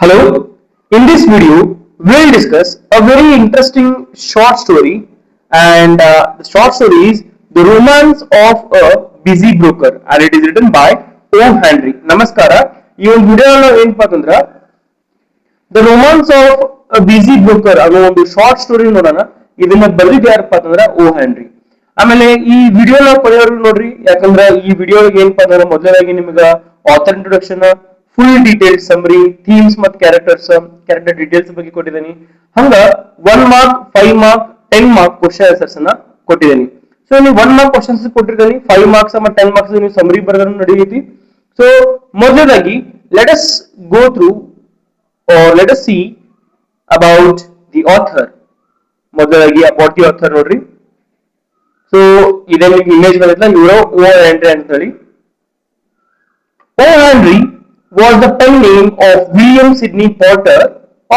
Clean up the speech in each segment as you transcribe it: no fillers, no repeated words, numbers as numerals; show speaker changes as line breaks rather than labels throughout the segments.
Hello, in this video, we'll discuss a very interesting short story, and the short story is The Romance of a Busy Broker, and it is written by O. Henry. Namaskara. ಈ ಒಂದು ವಿಡಿಯೋನ ಏನಪ್ಪಾ ಅಂತಂದ್ರ the romance of a busy broker ಅನ್ನೋ ಒಂದು short story ನೋಡೋಣ. ಇದನ್ನ ಬರೆದಿದ್ದು ಯಾರಪ್ಪ ಅಂತಂದ್ರ ಓ ಹ್ಯಾನ್ರಿ. ಆಮೇಲೆ ಈ ವಿಡಿಯೋನ ಕೊನೆಯವರೆಗೂ ನೋಡ್ರಿ, ಯಾಕಂದ್ರ ಈ ವಿಡಿಯೋಗೆ ಏನಪ್ಪಾ ಅಂತಂದ್ರ ಮೊದಲನೇದಾಗಿ ನಿಮ್ಗ author introduction, full details summary, themes ಮತ್ತು ಕ್ಯಾರೆಕ್ಟರ್ ಡೀಟೇಲ್ಸ್ ಬಗ್ಗೆ ಕೊಟ್ಟಿದ್ದೀನಿ. ಹಂಗ 1 mark, 5 mark, 10 mark question answers ಅನ್ನ ಕೊಟ್ಟಿದ್ದೀನಿ. ಸೊ ನೀವು 1 ಮಾರ್ಕ್ ಕ್ವಶನ್ಸ್ ಕೊಟ್ಟಿದ್ದೀನಿ, 5 ಮಾರ್ಕ್ಸ್ ಮತ್ತು 10 ಮಾರ್ಕ್ಸ್ ನೀವು ಸಮರಿ ಬರೆದ್ರು ನಡೆಯುತ್ತೆ. ಸೊ ಮೊದಲನೇದಾಗಿ let us go through or let us see about the author. ಮೊದಲಾಗಿ about the author ನೋಡ್ರಿ. ಸೊ ಇದೇ ನಿಮ್ಗೆ ಇಮೇಜ್ ಬಂದಿಲ್ಲ, ಇವರು ಓ ಹ್ಯಾನ್ರಿ ಅಂತ ಹೇಳಿ. ಓ ಹ್ಯಾನ್ರಿ was the pen name of William Sidney Porter,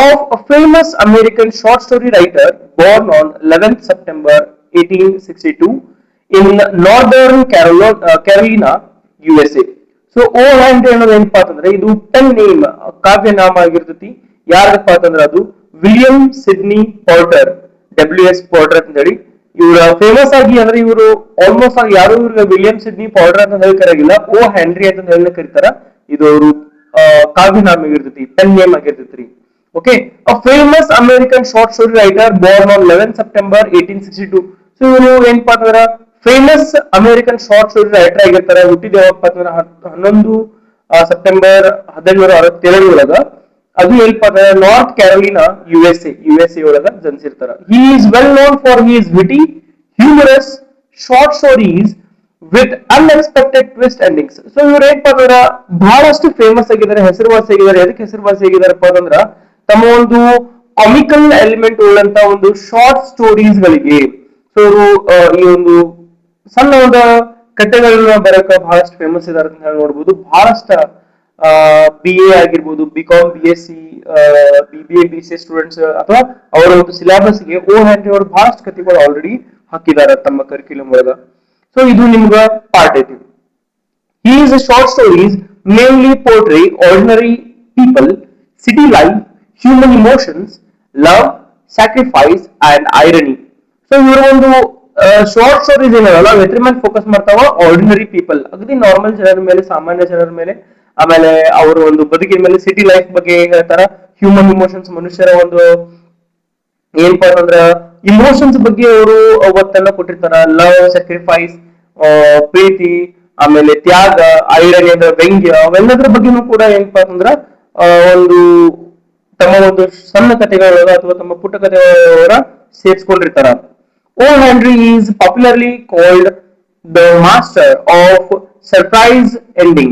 of a famous American short story writer born on 11th September 1862 in Northern Carolina, USA. So O Henry ಅನ್ನೋದು ಏನಪ್ಪಾ ಅಂತಂದ್ರೆ ಇದು ಪೆನ್ ನೇಮ್, ಕಾವ್ಯ ನಾಮ ಆಗಿರ್ತೈತಿ. ಯಾರಪ್ಪ ಅಂತಂದ್ರೆ ಅದು William Sydney Porter, WS Porter ಅಂತ ಹೇಳಿ. ಇವರ ಫೇಮಸ್ ಆಗಿ ಅಂದ್ರೆ ಇವರು ಆಲ್ಮೋಸ್ಟ್ ಆಗಿ ಯಾರು ಇವ್ರಿಗೆ ವಿಲಿಯಂ ಸಿಡ್ನಿ ಪಾರ್ಟರ್ ಅಂತ ಹೇಳಿ ಕರೆಯಾಗಿಲ್ಲ, ಓ ಹ್ಯಾನ್ರಿ ಅಂತ ಹೇಳಿ ಕರೀತಾರ. ಇದು ಅವರು ಕಾವ್ಯ ನಾಮ ಆಗಿರ್ತೈತಿ, ಪೆನ್ ನೇಮ್ ಆಗಿರ್ತೈತಿ. Okay, a famous American short story writer born on 11 September 1862. So ಇವರು ಏನಪ್ಪಾ ಅಂತಂದ್ರ famous American short story writer ಆಗಿರ್ತಾರೆ. ಹುಟ್ಟಿದ ಯಾವಪ್ಪ ಅಂತಂದ್ರೆ 11 ಸೆಪ್ಟೆಂಬರ್ 1862 ಒಳಗ. ಅದು ಏನಪ್ಪ ಅಂದ್ರೆ ನಾರ್ತ್ ಕ್ಯಾರೋಲಿನಾ, USA ಒಳಗ ಜನಿಸಿರ್ತಾರ. He is well known for his witty, humorous short stories with unexpected twist endings. So ಇವ್ರು ಏನಪ್ಪ ಅಂದ್ರೆ ಬಹಳಷ್ಟು ಫೇಮಸ್ ಆಗಿದ್ದಾರೆ, ಹೆಸರುವಾಸಿ ಆಗಿದ್ದಾರೆ. ಎದಕ್ಕೆ ಹೆಸರುವಾಸಿ ಆಗಿದಾರಪ್ಪ ಅಂತಂದ್ರ ತಮ್ಮ ಒಂದು ಕಾಮಿಕಲ್ ಎಲಿಮೆಂಟ್ ಉಳ್ಳಂತ ಒಂದು ಶಾರ್ಟ್ ಸ್ಟೋರೀಸ್ ಗಳಿಗೆ. ಸೊ ಈ ಒಂದು ಸಣ್ಣ ಒಂದು ಕಥೆಗಳನ್ನ ಬರಕ ಬಹಳಷ್ಟು ಫೇಮಸ್ ಇದಾರೆ ಅಂತ ಹೇಳಿ ನೋಡ್ಬೋದು. ಬಹಳಷ್ಟು BA ಆಗಿರ್ಬೋದು, BCom, BSc, BBA, BCA students ಅಥವಾ ಅವರ ಒಂದು ಸಿಲೆಬಸ್ ಗೆ ಓ ಹ್ಯಾನ್ರಿ ಅವರು ಬಹಳಷ್ಟು ಕಥೆಗಳು ಆಲ್ರೆಡಿ ಹಾಕಿದ್ದಾರೆ ತಮ್ಮ ಕರಿಕ್ಯುಲಮ್ ಒಳಗ. ಸೊ ಇದು ನಿಮ್ಗ ಪಾರ್ಟ್ ಐತಿ. His short stories mainly portray ordinary people, city life, human emotions, love, sacrifice and irony. So ಇವರು ಒಂದು ಶಾರ್ಟ್ ಸ್ಟೋರೀಸ್ ಏನಲ್ಲ ಎದ್ರ ಮೇಲೆ ಫೋಕಸ್ ಮಾಡ್ತಾವ, ಆರ್ಡಿನರಿ ಪೀಪಲ್, ಅಗದಿ ನಾರ್ಮಲ್ ಜನರ ಮೇಲೆ, ಸಾಮಾನ್ಯ ಜನರ ಮೇಲೆ, ಆಮೇಲೆ ಅವರ ಒಂದು ಬದುಕಿನ ಮೇಲೆ, ಸಿಟಿ ಲೈಫ್ ಬಗ್ಗೆ ಹೇಳ್ತಾರ, ಹ್ಯೂಮನ್ ಇಮೋಷನ್ಸ್, ಮನುಷ್ಯರ ಒಂದು ಏನಪ್ಪಾ ಅಂತಂದ್ರ ಇಮೋಷನ್ಸ್ ಬಗ್ಗೆ ಅವರು ಒತ್ತನ್ನ ಕೊಟ್ಟಿರ್ತಾರ. ಲವ್, ಸ್ಯಾಕ್ರಿಫೈಸ್, ಪ್ರೀತಿ, ಆಮೇಲೆ ತ್ಯಾಗ, ಐರನಿ ಅಂದ್ರೆ ವ್ಯಂಗ್ಯ, ಅವೆಲ್ಲದ್ರ ಬಗ್ಗೆನೂ ಕೂಡ ಏನಪ್ಪಾ ಅಂತಂದ್ರ ಒಂದು ತಮ್ಮ ಒಂದು ಸಣ್ಣ ಕಥೆಗಳ ಅಥವಾ ತಮ್ಮ ಪುಟ್ಟ ಕಥೆಗಳ ಸೇರಿಸ್ಕೊಂಡಿರ್ತಾರ. O. Henry is popularly called the master of surprise ending.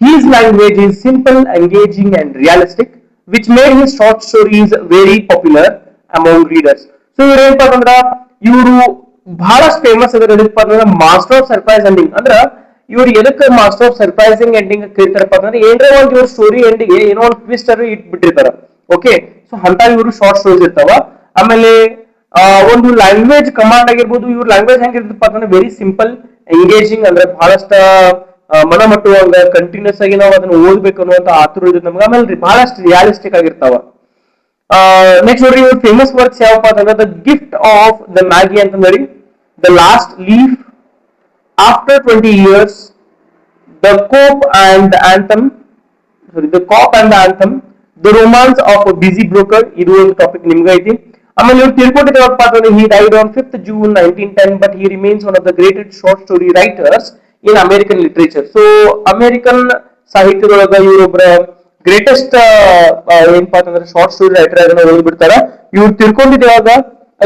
His language is simple, engaging and realistic, which made his short stories very popular among readers. So ಇವರು ಬಹಳಷ್ಟು ಫೇಮಸ್ ಅದರ ಮಾಸ್ಟರ್ ಆಫ್ ಸರ್ಪ್ರೈಸ್ ಎಂಡಿಂಗ್. ಅಂದ್ರ ಇವ್ರು ಎದಕ್ಕೆ master of surprising ending ಕರೀತಾರಪ್ಪ ಅಂತಂದ್ರೆ ಏನ್ರ ಒಂದು ಇವ್ರ ಸ್ಟೋರಿ ಎಂಡಿಗೆ ಏನೋ ಒಂದು ಟ್ವಿಸ್ಟ್ ಅನ್ನು ಇಟ್ಬಿಟ್ಟಿರ್ತಾರ. ಓಕೆ, ಸೊ ಅಂತ ಇವರು ಶಾರ್ಟ್ ಸ್ಟೋರೀಸ್ ಇರ್ತಾವ. ಆಮೇಲೆ ಒಂದು ಲ್ಯಾಂಗ್ವೇಜ್ ಕಮಾಂಡ್ ಆಗಿರ್ಬೋದು. ಇವ್ರ ಲ್ಯಾಂಗ್ವೇಜ್ ಹೆಂಗಿರ್ತಪ್ಪ ಅಂತಂದ್ರೆ ವೆರಿ ಸಿಂಪಲ್, ಎಂಗೇಜಿಂಗ್, ಅಂದ್ರೆ ಬಹಳಷ್ಟ ಮನಮಟ್ಟುವಂಗ ಕಂಟಿನ್ಯೂಸ್ ಆಗಿ ನಾವು ಅದನ್ನ ಓದ್ಬೇಕು ಅನ್ನುವಂತ ಆತುರ ಇರುತ್ತೆ ನಮ್ಗೆ. ಆಮೇಲೆ ಬಹಳಷ್ಟು ರಿಯಾಲಿಸ್ಟಿಕ್ ಆಗಿರ್ತಾವ. ನೆಕ್ಸ್ಟ್ ನೋಡ್ರಿ, ಇವ್ರ ಫೇಮಸ್ ವರ್ಕ್ಸ್ ಯಾವಪ್ಪ ಅಂತಂದ್ರೆ the gift of the Magi ಅಂತ ಹೇಳಿ, the last leaf, after 20 years, the cop and the anthem, the cop and the anthem, the romance of a busy broker. ಇದು ಒಂದು ಟಾಪಿಕ್ ನಿಮ್ಗೆ ಐತಿ. ಆಮೇಲೆ ಇವ್ರು ತಿಳ್ಕೊಂಡಿದ್ದೇವಪ್ಪ ಅಂತಂದ್ರೆ he died on 5th June 1910, but he remains one of the greatest short story writers in American literature. So American ಸಾಹಿತ್ಯದೊಳಗ ಇವರೊಬ್ಬರ greatest ಏನಪ್ಪಾ ಅಂತಂದ್ರೆ ಶಾರ್ಟ್ ಸ್ಟೋರಿ ರೈಟರ್ ಅದನ್ನ ಓದ್ಬಿಡ್ತಾರ. ಇವ್ರು ತಿಳ್ಕೊಂಡಿದ್ದೇವಾಗ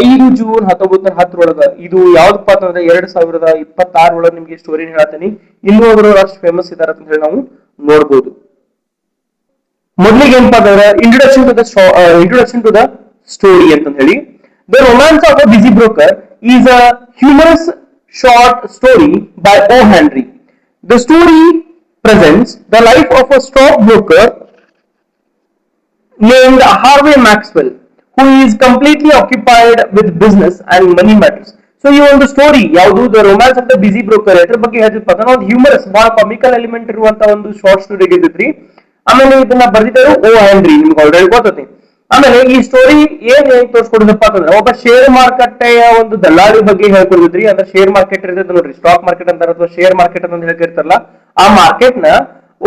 5 ಜೂನ್ 1910 ಒಳಗ. ಇದು ಯಾವ್ದಪ್ಪ ಅಂತಂದ್ರೆ 2026 ಒಳಗೆ ನಿಮ್ಗೆ ಸ್ಟೋರಿ ಹೇಳ್ತೀನಿ. ಇನ್ನೂ ಅವರು ಅಷ್ಟು ಫೇಮಸ್ ಇದಾರೆ ಅಂತ ಹೇಳಿ ನಾವು ನೋಡ್ಬೋದು. ಮೊದಲಿಗೆ ಏನಪ್ಪಾ ಅಂತಂದ್ರೆ ಇಂಟ್ರೊಡಕ್ಷನ್ ಟು ದ ಸ್ಟೋರಿ ಅಂತ ಹೇಳಿ. The romance of a busy broker is a humorous short story by O Henry. The story presents the life of a stock broker named Harvey Maxwell, who is completely occupied with business and money matters. So ಈ ಒಂದು story ಯಾವುದು the romance of the busy broker, ಅದ್ರ ಬಗ್ಗೆ ಹೇಳ್ತಿರ್ತಾರೆ. ಒಂದು humorous, ಬಹಳ comical element ಇರುವಂತ ಒಂದು ಶಾರ್ಟ್ ಸ್ಟೋರಿ ಆಗಿರ್ತೈತ್ರಿ. ಆಮೇಲೆ ಇದನ್ನ ಬರ್ದಿದ್ದಾರೆ ಓ ಹೆನ್ರಿ, ನಿಮ್ಗೆ ಆಲ್ರೆಡಿ ಗೊತ್ತೈತಿ. ಆಮೇಲೆ ಈ ಸ್ಟೋರಿ ಏನ್ ತೋರಿಸ್ಕೊಡುದಪ್ಪ ಅಂತಂದ್ರೆ ಒಬ್ಬ ಶೇರ್ ಮಾರುಕಟ್ಟೆಯ ಒಂದು ದಲ್ಲಾಳಿ ಬಗ್ಗೆ ಹೇಳ್ಕೊಡಿದ್ರಿ. ಅಂದ್ರೆ ಶೇರ್ ಮಾರ್ಕೆಟ್ ಇರ್ತದೆ ನೋಡ್ರಿ, ಸ್ಟಾಕ್ ಮಾರ್ಕೆಟ್ ಅಂತಾರ ಅಥವಾ ಶೇರ್ ಮಾರ್ಕೆಟ್ ಅಂತ ಹೇಳ್ತಿರ್ತಾರಲ್ಲ, ಆ ಮಾರ್ಕೆಟ್ ನ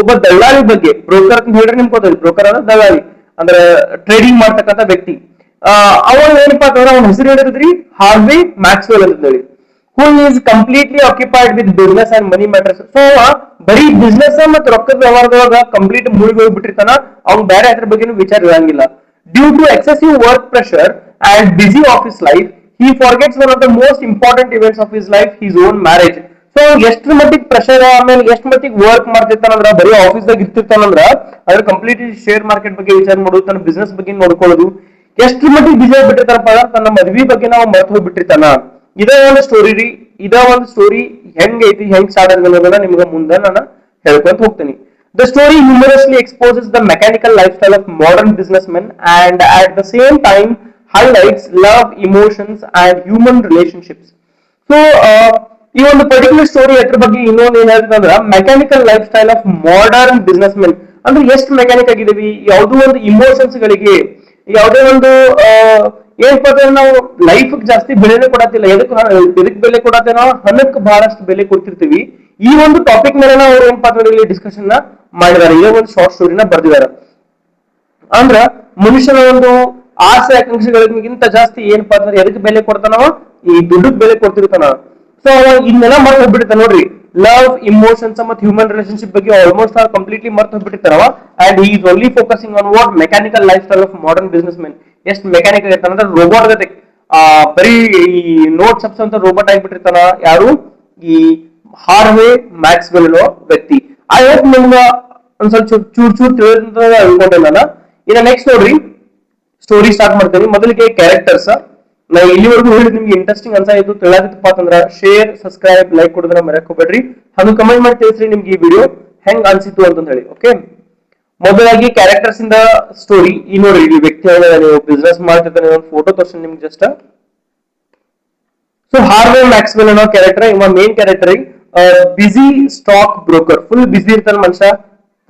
ಒಬ್ಬ ದಲ್ಲಾಳಿ ಬಗ್ಗೆ, ಬ್ರೋಕರ್ ಅಂತ ಹೇಳ್ರಿ ನಿಮ್ಗೆ ಗೊತ್ತೈತಿ. ಬ್ರೋಕರ್ ಅಂದ್ರೆ ದಲ್ಲಾಳಿ, ಅಂದ್ರೆ ಟ್ರೇಡಿಂಗ್ ಮಾಡ್ತಕ್ಕಂಥ ವ್ಯಕ್ತಿ. ಅವನು ಏನಪ್ಪಾ ಅಂತಂದ್ರೆ ಅವನ ಹೆಸರು ಹೇಳಿದ್ರಿ ಹಾರ್ವೆ ಮ್ಯಾಕ್ಸ್ವೆಲ್ ಅಂತ ಹೇಳಿ. Who is completely occupied with business and money matters. So ಬರೀ ಬಿಸ್ನೆಸ್ ಮತ್ತು ರೊಕ್ಕದ ವ್ಯವಹಾರದೊಳಗ ಕಂಪ್ಲೀಟ್ ಮುಳುಗಿ ಹೋಗ್ಬಿಟ್ಟಿರ್ತಾನ. ಅವ್ನು ಬೇರೆ ಅದ್ರ ಬಗ್ಗೆ ವಿಚಾರ ಇರಂಗಿಲ್ಲ. Due to excessive work pressure and busy office life, he forgets one of the most important events of his life, his own marriage. So ಎಷ್ಟ್ರ ಮಟ್ಟಿಗೆ ಪ್ರೆಷರ್, ಆಮೇಲೆ ಎಷ್ಟ್ ಮಟ್ಟಿಗೆ ವರ್ಕ್ ಮಾಡ್ತಿರ್ತಾನಂದ್ರ, ಬರೀ ಆಫೀಸ್ ದಾಗ ಇರ್ತಿರ್ತಾನಂದ್ರ ಅದ್ರ ಕಂಪ್ಲೀಟ್ಲಿ ಶೇರ್ ಮಾರ್ಕೆಟ್ ಬಗ್ಗೆ ವಿಚಾರ ಮಾಡೋದು, ತನ್ನ ಬಿಸ್ನೆಸ್ ಬಗ್ಗೆ ನೋಡ್ಕೊಳ್ಳೋದು, ಎಷ್ಟ್ರ ಮಟ್ಟಿಗೆ ಬಿಸಿ ಆಗ್ಬಿಟ್ಟಿರ್ತಾನಪ್ಪ, ತನ್ನ ಮದ್ವಿ ಬಗ್ಗೆ ನಾವು ಮರ್ತು ಹೋಗ್ಬಿಟ್ಟಿರ್ತಾನ. ಇದೇ ಒಂದು ಸ್ಟೋರಿ ರೀ. ಇದ ಒಂದು ಸ್ಟೋರಿ ಹೆಂಗ್ ಐತಿ, ಹೆಂಗ್ ಸ್ಟಾರ್ಟ್ ಆಗೋದನ್ನ ನಿಮ್ಗೆ ಮುಂದೆ ನಾನು ಹೇಳ್ಕೊಂತ ಹೋಗ್ತೀನಿ. The story humorously exposes the mechanical lifestyle of modern businessmen and at the same time highlights love, emotions and human relationships. So ಈ ಒಂದು ಪರ್ಟಿಕ್ಯುಲರ್ ಸ್ಟೋರಿ ಎದ್ರ ಬಗ್ಗೆ ಇನ್ನೊಂದು ಏನ್ ಹೇಳ್ತಂದ್ರ mechanical lifestyle of modern businessmen. ಅಂದ್ರೆ ಎಷ್ಟು mechanic ಆಗಿದೀವಿ, ಯಾವುದೋ ಒಂದು ಇಮೋಷನ್ಸ್ ಗಳಿಗೆ, ಯಾವುದೇ ಒಂದು ಏನಪ್ಪ ಅಂದ್ರೆ ನಾವು ಲೈಫ್ ಜಾಸ್ತಿ ಬೆಲೆನೇ ಕೊಡತ್ತಿಲ್ಲ. ಎದಕ್ ಬೆಲೆ ಕೊಡತ್ತೇವೆ ನಾವು, ಹಣಕ್ಕೆ ಬಹಳಷ್ಟು ಬೆಲೆ ಕೊಡ್ತಿರ್ತೀವಿ. ಈ ಒಂದು ಟಾಪಿಕ್ ಮೇಲೆ ನಾವು ಏನಪ್ಪಾ ಅಂದ್ರೆ ಇಲ್ಲಿ ಡಿಸ್ಕಷನ್ ಮಾಡಿದ್ದಾರೆ. ಇದೇ ಒಂದು ಶಾರ್ಟ್ ಸ್ಟೋರಿನ ಬರ್ದಿದ್ದಾರೆ. ಅಂದ್ರ ಮನುಷ್ಯನ ಒಂದು ಆಸೆ ಆಕಾಂಕ್ಷೆಗಳಿಗಿಂತ ಜಾಸ್ತಿ ಏನಪ್ಪಾ ಅಂದ್ರೆ ಎದಕ್ಕೆ ಬೆಲೆ ಕೊಡ್ತಾನವ, ಈ ದುಡ್ಡಕ್ ಬೆಲೆ ಕೊಡ್ತಿರ್ತಾನ. ಸೊ ಇದನ್ನೆಲ್ಲ ಮರ್ತು ಹೋಗ್ಬಿಟ್ಟಿರ್ತಾನ ನೋಡ್ರಿ. ಲವ್, ಇಮೋಷನ್ಸ್ ಮತ್ತು ಹ್ಯೂಮನ್ ರಿಲೇಶನ್ಶಿಪ್ ಬಗ್ಗೆ ಆಲ್ಮೋಸ್ಟ್ ಆಲ್ ಕಂಪ್ಲೀಟ್ಲಿ ಮರ್ತು ಹೋಗ್ಬಿಟ್ಟಿರ್ತಾನವ. And he is only focusing on what mechanical lifestyle of modern businessmen. ಎಷ್ಟು ಮೆಕ್ಯಾನಿಕ್ ಆಗಿರ್ತಾನ ಅಂದ್ರೆ ರೋಬೋಟ್ ಗತೆ, ಬರೀ ಈ ನೋಟ್ ಸಬ್ಸ್ ಅಂತ ರೋಬೋಟ್ ಆಗಿಬಿಟ್ಟಿರ್ತಾನ. ಯಾರು, ಈ ಹಾರ್ವೆ ಮ್ಯಾಕ್ಸ್ವೆಲ್ ಅನ್ನೋ ವ್ಯಕ್ತಿ. ಐ ಹೋಪ್ ನಿಮ್ಗ ಒಂದ್ ಸ್ವಲ್ಪ ಚೂರ್ ತಿಳಿದ ಅನ್ಕೊಂಡೆ ನಾನು. ಇನ್ನ ನೆಕ್ಸ್ಟ್ ನೋಡ್ರಿ, ಸ್ಟೋರಿ ಸ್ಟಾರ್ಟ್ ಮಾಡ್ತೇನೆ. ಮೊದಲಿಗೆ ಕ್ಯಾರೆಕ್ಟರ್ಸ್. ನಾವು ಇಲ್ಲಿವರೆಗೂ ಹೇಳಿದ್ ನಿಮ್ಗೆ ಇಂಟ್ರೆಸ್ಟಿಂಗ್ ಅನ್ಸಾಯ್ತು, ತಿಳಿದಿತ್ತಪ್ಪ ಅಂತಂದ್ರ ಶೇರ್, ಸಬ್ಸ್ಕ್ರೈಬ್, ಲೈಕ್ ಕೊಡೋದನ್ನ ಮರೆಯಕ್ ಹೋಗ್ಬೇಡ್ರಿ. ಹಂಗ ಕಮೆಂಟ್ ಮಾಡಿ ತಿಳಿಸ್ರಿ ನಿಮ್ಗೆ ಈ ವಿಡಿಯೋ ಹೆಂಗ್ ಅನ್ಸಿತ್ತು ಅಂತ ಹೇಳಿ. ಓಕೆ, ಮೊದಲಾಗಿ ಕ್ಯಾರೆಕ್ಟರ್ಸ್ ಇಂದ ಸ್ಟೋರಿ. ಈ ನೋಡ್ರಿ, ಇಲ್ಲಿ ವ್ಯಕ್ತಿ ನೀವು ಬಿಸ್ನೆಸ್ ಮಾಡ್ತಿರ್ತಾನೆ, ಒಂದು ಫೋಟೋ ತೋರಿಸ್ತೀನಿ ನಿಮ್ಗೆ ಜಸ್ಟ್. ಸೊ ಹಾರ್ವೆ ಮ್ಯಾಕ್ಸ್ವೆಲ್ ಅನ್ನೋ ಕ್ಯಾರೆಕ್ಟರ್, ಇವ ಮೇನ್ ಕ್ಯಾರೆಕ್ಟರ್. ಬಿಸಿ ಸ್ಟಾಕ್ ಬ್ರೋಕರ್, ಫುಲ್ ಬಿಸಿ ಇರ್ತಾನ ಮನುಷ್ಯ,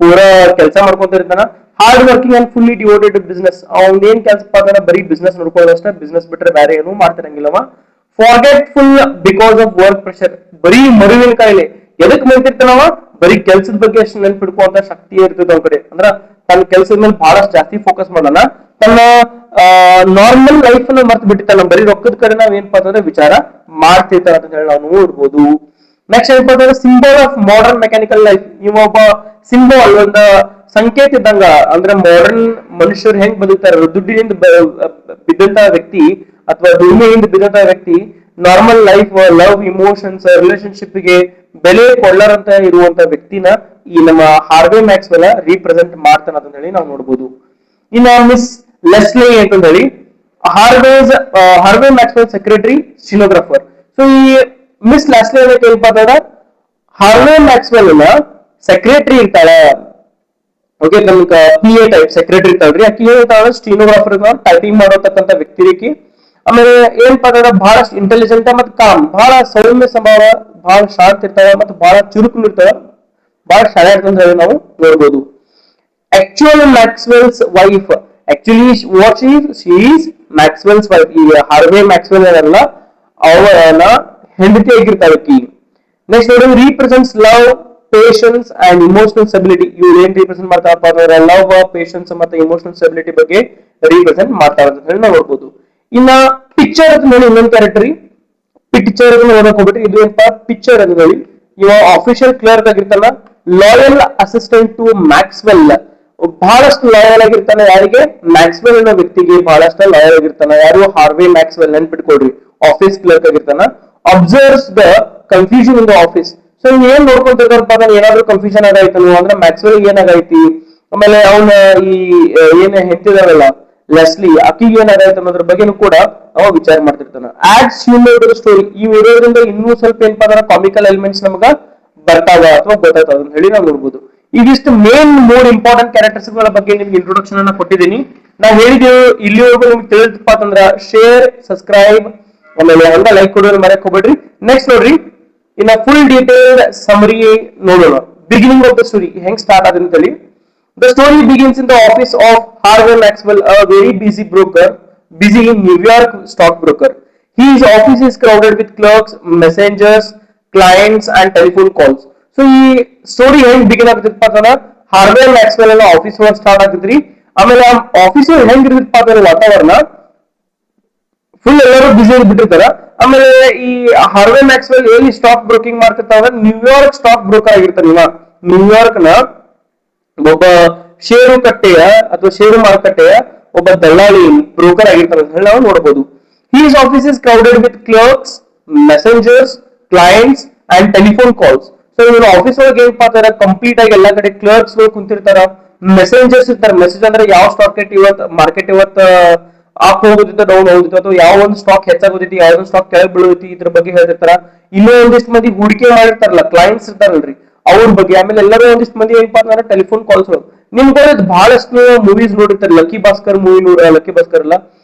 ಪೂರಾ ಕೆಲಸ ಮಾಡ್ಕೊಂತ ಇರ್ತಾನ. Hard working and fully devoted business. ಅವ್ನ ಏನ್ ಕೆಲಸಪ್ಪ ಅಂದ್ರೆ ಬರೀ ಬಿಸ್ನೆಸ್ ನೋಡ್ಕೊಳ್ಳೋದಷ್ಟ, ಬಿಸ್ನೆಸ್ ಬಿಟ್ರೆ ಬೇರೆ ಏನು ಮಾಡ್ತಿರಂಗಿಲ್ಲವ. ಫಾರ್ಗೆಟ್ಫುಲ್ ಬಿಕಾಸ್ ಆಫ್ ವರ್ಕ್ ಪ್ರೆಷರ್, ಬರೀ ಮರುವಿನ ಕಾಯಿಲೆ. ಎದಕ್ ಮರಿತಿರ್ತಾನವ, ಬರೀ ಕೆಲ್ಸದ ಬಗ್ಗೆ ಅಷ್ಟು ನೆನ್ಪಿಡ್ಕೊಂತ ಶಕ್ತಿ ಇರ್ತದ ಅವ್ನ ಕಡೆ. ಅಂದ್ರ ತನ್ನ ಕೆಲಸದ ಮೇಲೆ ಬಹಳಷ್ಟು ಜಾಸ್ತಿ ಫೋಕಸ್ ಮಾಡೋಣ, ತನ್ನ ನಾರ್ಮಲ್ ಲೈಫ್ ಅನ್ನ ಮರ್ತು ಬಿಟ್ಟಿರ್ತಾನ. ಬರೀ ರೊಕ್ಕದ ಕಡೆ ನಾವ್ ಏನಪ್ಪಾ ಅಂತಂದ್ರೆ ವಿಚಾರ ಮಾಡ್ತಿರ್ತಾರ ಅಂತ ಹೇಳಿ ನಾವು ನೋಡ್ಬೋದು. ನೆಕ್ಸ್ಟ್ ಏನಪ್ಪಾ ಅಂತಂದ್ರೆ symbol of modern mechanical life. ಇವ ಒಬ್ಬ ಸಿಂಬಲ್, ಒಂದು ಸಂಕೇತ ಇದ್ದಂಗ. ಅಂದ್ರೆ ಮಾಡರ್ನ್ ಮನುಷ್ಯರು ಹೆಂಗ್ ಬದುಕ್ತಾರೆ, ದುಡ್ಡಿನಿಂದ ಬಿದ್ದಂತ ವ್ಯಕ್ತಿ ಅಥವಾ ದುಡಿಮೆಯಿಂದ ಬಿದ್ದಂತ ವ್ಯಕ್ತಿ normal life, love, emotions, relationship ಗೆ ಬೆಲೆ ಕೊಳ್ಳರಂತ ಇರುವಂತ ವ್ಯಕ್ತಿನ ಈ ನಮ್ಮ ಹಾರ್ವೆ ಮ್ಯಾಕ್ಸ್ವೆಲ್ ರೀಪ್ರೆಸೆಂಟ್ ಮಾಡ್ತಾನ ಅಂತ ಹೇಳಿ ನಾವು ನೋಡ್ಬೋದು. ಇನ್ನ ಮಿಸ್ ಲೆಸ್ಲಿ ಅಂತ ಹೇಳಿ, ಹಾರ್ವೆ ಮ್ಯಾಕ್ಸ್ವೆಲ್ ಸೆಕ್ರೆಟರಿ, ಸ್ಟಿನೋಗ್ರಾಫರ್. ಸೊ ಈ ಮಿಸ್ ಲೆಸ್ಲಿ ಏನಕ್ಕೆ ಏನಪ್ಪಾ ಅಂತಂದ್ರೆ ಹಾರ್ವೆ ಮ್ಯಾಕ್ಸ್ವೆಲ್ ಸೆಕ್ರೆಟರಿ ಇರ್ತಾಳೆ. ಓಕೆ, ನಮ್ಗೆ ಪಿ ಎ ಟೈಪ್ ಸೆಕ್ರೆಟರಿ ಇರ್ತಾಳ್ರಿ. ಆಕಿ ಏನಿರ್ತಾಳ, ಸ್ಟೀನೋಗ್ರಾಫರ್ ಟೈಪಿಂಗ್ ಮಾಡೋತಕ್ಕಂಥ ವ್ಯಕ್ತಿ. ಆಮೇಲೆ ಏನಪ್ಪಾ ಅಂತಂದ್ರೆ ಬಹಳಷ್ಟು ಇಂಟೆಲಿಜೆಂಟ್ ಮತ್ತು ಕಾಮ್, ಬಹಳ ಸೌಮ್ಯ ಸ್ವಭಾವ, ಬಹಳ ಶಾಂತ ಇರ್ತಾವ ಮತ್ತು ಬಹಳ ಚುರುಕು ಇರ್ತಾವ, ಬಹಳ ಶಾಲೆ ಅಂತ ಹೇಳಿ ನಾವು ನೋಡ್ಬೋದು. Actual Maxwell's wife, actually what she is Maxwell's wife. ಈ ಹಾರ್ವೆ ಮ್ಯಾಕ್ಸ್ವೆಲ್ ಅಲ್ಲ, ಅವನ ಹೆಂಡತಿ ಆಗಿರ್ತಾಳೆ ಆಕಿ. ನೆಕ್ಸ್ಟ್ ನೋಡಿ, represents love, patience and emotional stability. ಇವ್ರು ಏನ್ ರೀಪ್ರೆಸೆಂಟ್ ಮಾಡ್ತಾರಪ್ಪ ಅಂದ್ರೆ ಲವ್, ಪೇಷನ್ಸ್ ಮತ್ತೆ ಇಮೋಷನಲ್ ಸ್ಟೆಬಿಲಿಟಿ ಬಗ್ಗೆ ರೀಪ್ರೆಸೆಂಟ್ ಮಾಡ್ತಾರ ಅಂತ ಹೇಳಿ ನಾವು ನೋಡ್ಬೋದು. ಇನ್ನ ಪಿಕ್ಚರ್ ಅಂತ ಹೇಳಿ ಇನ್ನೊಂದು ಕ್ಯಾರೆಕ್ಟರ್. ಪಿಕ್ಚರ್ ನೋಡಕ್ ಹೋಗ್ಬಿಟ್ರಿ, ಇದು ಏನಪ್ಪಾ ಪಿಕ್ಚರ್ ಅಂತ ಹೇಳಿ. ಇವ ಆಫಿಷಿಯಲ್ ಕ್ಲರ್ಕ್ ಆಗಿರ್ತಾನ, ಲಾಯಲ್ ಅಸಿಸ್ಟೆಂಟ್ ಟು ಮ್ಯಾಕ್ಸ್ವೆಲ್. ಬಹಳಷ್ಟು ಲಾಯಲ್ ಆಗಿರ್ತಾನೆ. ಯಾರಿಗೆ, ಮ್ಯಾಕ್ಸ್ವೆಲ್ ಅನ್ನೋ ವ್ಯಕ್ತಿಗೆ ಬಹಳಷ್ಟು ಲಾಯಲ್ ಆಗಿರ್ತಾನ. ಯಾರು, ಹಾರ್ವೆ ಮ್ಯಾಕ್ಸ್ವೆಲ್, ನೆನ್ಪಿಟ್ಕೊಡ್ರಿ, ಆಫೀಸ್ ಕ್ಲರ್ಕ್ ಆಗಿರ್ತಾನ. Observes the confusion in the office. So ಏನ್ ನೋಡ್ಕೊಂತಿರ್ತಾರಪ್ಪ ಅಂದ್ರೆ ಏನಾದ್ರು ಕನ್ಫ್ಯೂಷನ್ ಆಗೈತೆ ಅಂದ್ರೆ ಮ್ಯಾಕ್ಸ್ವೆಲ್ ಏನಾಗೈತಿ, ಆಮೇಲೆ ಅವನ ಈ ಏನ್ ಹೆತ್ತಿದಾರಲ್ಲ ಲೆಸ್ಲಿ, ಅಕ್ಕಿಗೆ ಏನಾಗೈತೆ ಅನ್ನೋದ್ರ ಬಗ್ಗೆನೂ ಕೂಡ ಅವ ವಿಚಾರ ಮಾಡ್ತಿರ್ತಾನ. Adds humour to the story. ಈ ವಿಡಿಯೋದ್ರಿಂದ ಇನ್ನೂ ಸ್ವಲ್ಪ ಏನಪ್ಪಾ ಅಂದ್ರೆ ಕಾಮಿಕಲ್ ಎಲಿಮೆಂಟ್ಸ್ ನಮಗ ಬರ್ತಾವ ಅಥವಾ ಗೊತ್ತಾಗ್ತಾವ ಅಂತ ಹೇಳಿ ನಾವು ನೋಡ್ಬೋದು. ಇದಿಷ್ಟು ಮೇನ್ 3 ಇಂಪಾರ್ಟೆಂಟ್ ಕ್ಯಾರೆಕ್ಟರ್ಸ್ ಗಳ ಬಗ್ಗೆ ನಿಮ್ಗೆ ಇಂಟ್ರೊಡಕ್ಷನ್ ಅನ್ನ ಕೊಟ್ಟಿದ್ದೀನಿ. ನಾ ಹೇಳಿದ್ದೇವೆ ಇಲ್ಲಿವರೆಗೂ ನಿಮ್ಗೆ ತಿಳಿದಪ್ಪ ಅಂತಂದ್ರ ಶೇರ್, ಸಬ್ಸ್ಕ್ರೈಬ್, ಆಮೇಲೆ ಹಂಗ ಲೈಕ್ ಕೊಡೋದು ಮರೆಯಕ್ ಹೋಗ್ಬೇಡ್ರಿ. ನೆಕ್ಸ್ಟ್ ನೋಡ್ರಿ, ಇನ್ನ ಫುಲ್ ಡೀಟೇಲ್ಡ್ ಸಮರಿ ನೋಡೋಣ. ಬಿಗಿನಿಂಗ್ ಆಫ್ ದ ಸ್ಟೋರಿ ಹೆಂಗ್ ಸ್ಟಾರ್ಟ್ ಆದ ಅಂತೇಳಿ. The story begins in the office of Harvey Maxwell, a very busy broker, busy in New York stockbroker. His office is crowded with clerks, messengers, clients, and telephone calls. So ಈ story ಹೆಂಗ್ begin ಆಗ್ತದಪ್ಪ ಅಂತಂದ್ರ Harvey Maxwell ಅನ್ನೋ office ಒಳಗೆ start ಆಗ್ತದ್ರಿ. ಆಮೇಲೆ ಆ office ಹೆಂಗ್ ಇರ್ತದಪ್ಪ ಅಂತಂದ್ರ ವಾತಾವರಣ ಫುಲ್ ಎಲ್ಲರೂ ಬಿಸಿ ಬಿಟ್ಟಿರ್ತಾರ. ಆಮೇಲೆ ಈ ಹಾರ್ವೆ ಮ್ಯಾಕ್ಸ್ವೆಲ್ ಎಲ್ಲಿ ಸ್ಟಾಕ್ ಬ್ರೋಕಿಂಗ್ ಮಾಡ್ತಿರ್ತಾವ ನ್ಯೂಯಾರ್ಕ್ ಸ್ಟಾಕ್ ಬ್ರೋಕರ್ ಆಗಿರ್ತಾನೆ. ಇವ ನ್ಯೂಯಾರ್ಕ್ ನ ಒಬ್ಬ ಷೇರು ಕಟ್ಟೆಯ ಅಥವಾ ಷೇರು ಮಾರುಕಟ್ಟೆಯ ಒಬ್ಬ ದಲ್ಲಾಳಿ ಬ್ರೋಕರ್ ಆಗಿರ್ತಾನೆ ಅಂತ ಹೇಳಿ ನಾವು ನೋಡಬಹುದು. His office is crowded with clerks, messengers, clients and telephone calls. So ಇವ್ರ ಆಫೀಸ್ ಒಳಗೆ ಏನಪ್ಪಾ ಅಂತಾರ ಕಂಪ್ಲೀಟ್ ಆಗಿ ಎಲ್ಲಾ ಕಡೆ ಕ್ಲರ್ಕ್ಸ್ ಕುಂತಿರ್ತಾರ, ಮೆಸೆಂಜರ್ಸ್ ಇರ್ತಾರೆ. ಮೆಸೇಜ್ ಅಂದ್ರೆ ಯಾವ ಸ್ಟಾಕ್ ಮಾರ್ಕೆಟ್ ಇವತ್ತು ಅಪ್ ಹೋಗುತ್ತಿತ್ತು, ಡೌನ್ ಹೋಗುತ್ತಿತ್ತು, ಅಥವಾ ಯಾವ ಒಂದು ಸ್ಟಾಕ್ ಹೆಚ್ಚಾಗೋದೈತಿ, ಯಾವ್ದೊಂದು ಸ್ಟಾಕ್ ಕೆಳಗೆ ಬೀಳುತ್ತೈತಿ, ಇದ್ರ ಬಗ್ಗೆ ಹೇಳ್ತಿರ್ತಾರ. ಇನ್ನೂ ಒಂದಿಷ್ಟು ಮಂದಿ ಹೂಡಿಕೆ ಮಾಡಿರ್ತಾರಲ್ಲ, ಕ್ಲೈಂಟ್ಸ್ ಇರ್ತಾರಲ್ರಿ, ಅವ್ರ ಬಗ್ಗೆ. ಆಮೇಲೆ ಎಲ್ಲರೂ ಒಂದಿಷ್ಟು ಮಂದಿ ಏನಪ್ಪಾ ಅಂದ್ರೆ ಟೆಲಿಫೋನ್ ಕಾಲ್ಸ್ ನಿಮ್ಗೆ ಬಹಳಷ್ಟು ಮೂವೀಸ್ ನೋಡಿರ್ತಾರೆ. ಲಕ್ಕಿ ಭಾಸ್ಕರ್ ಮೂವಿ ಲಕ್ಕಿ ಭಾಸ್ಕರ್ ಅಲ್ಲ,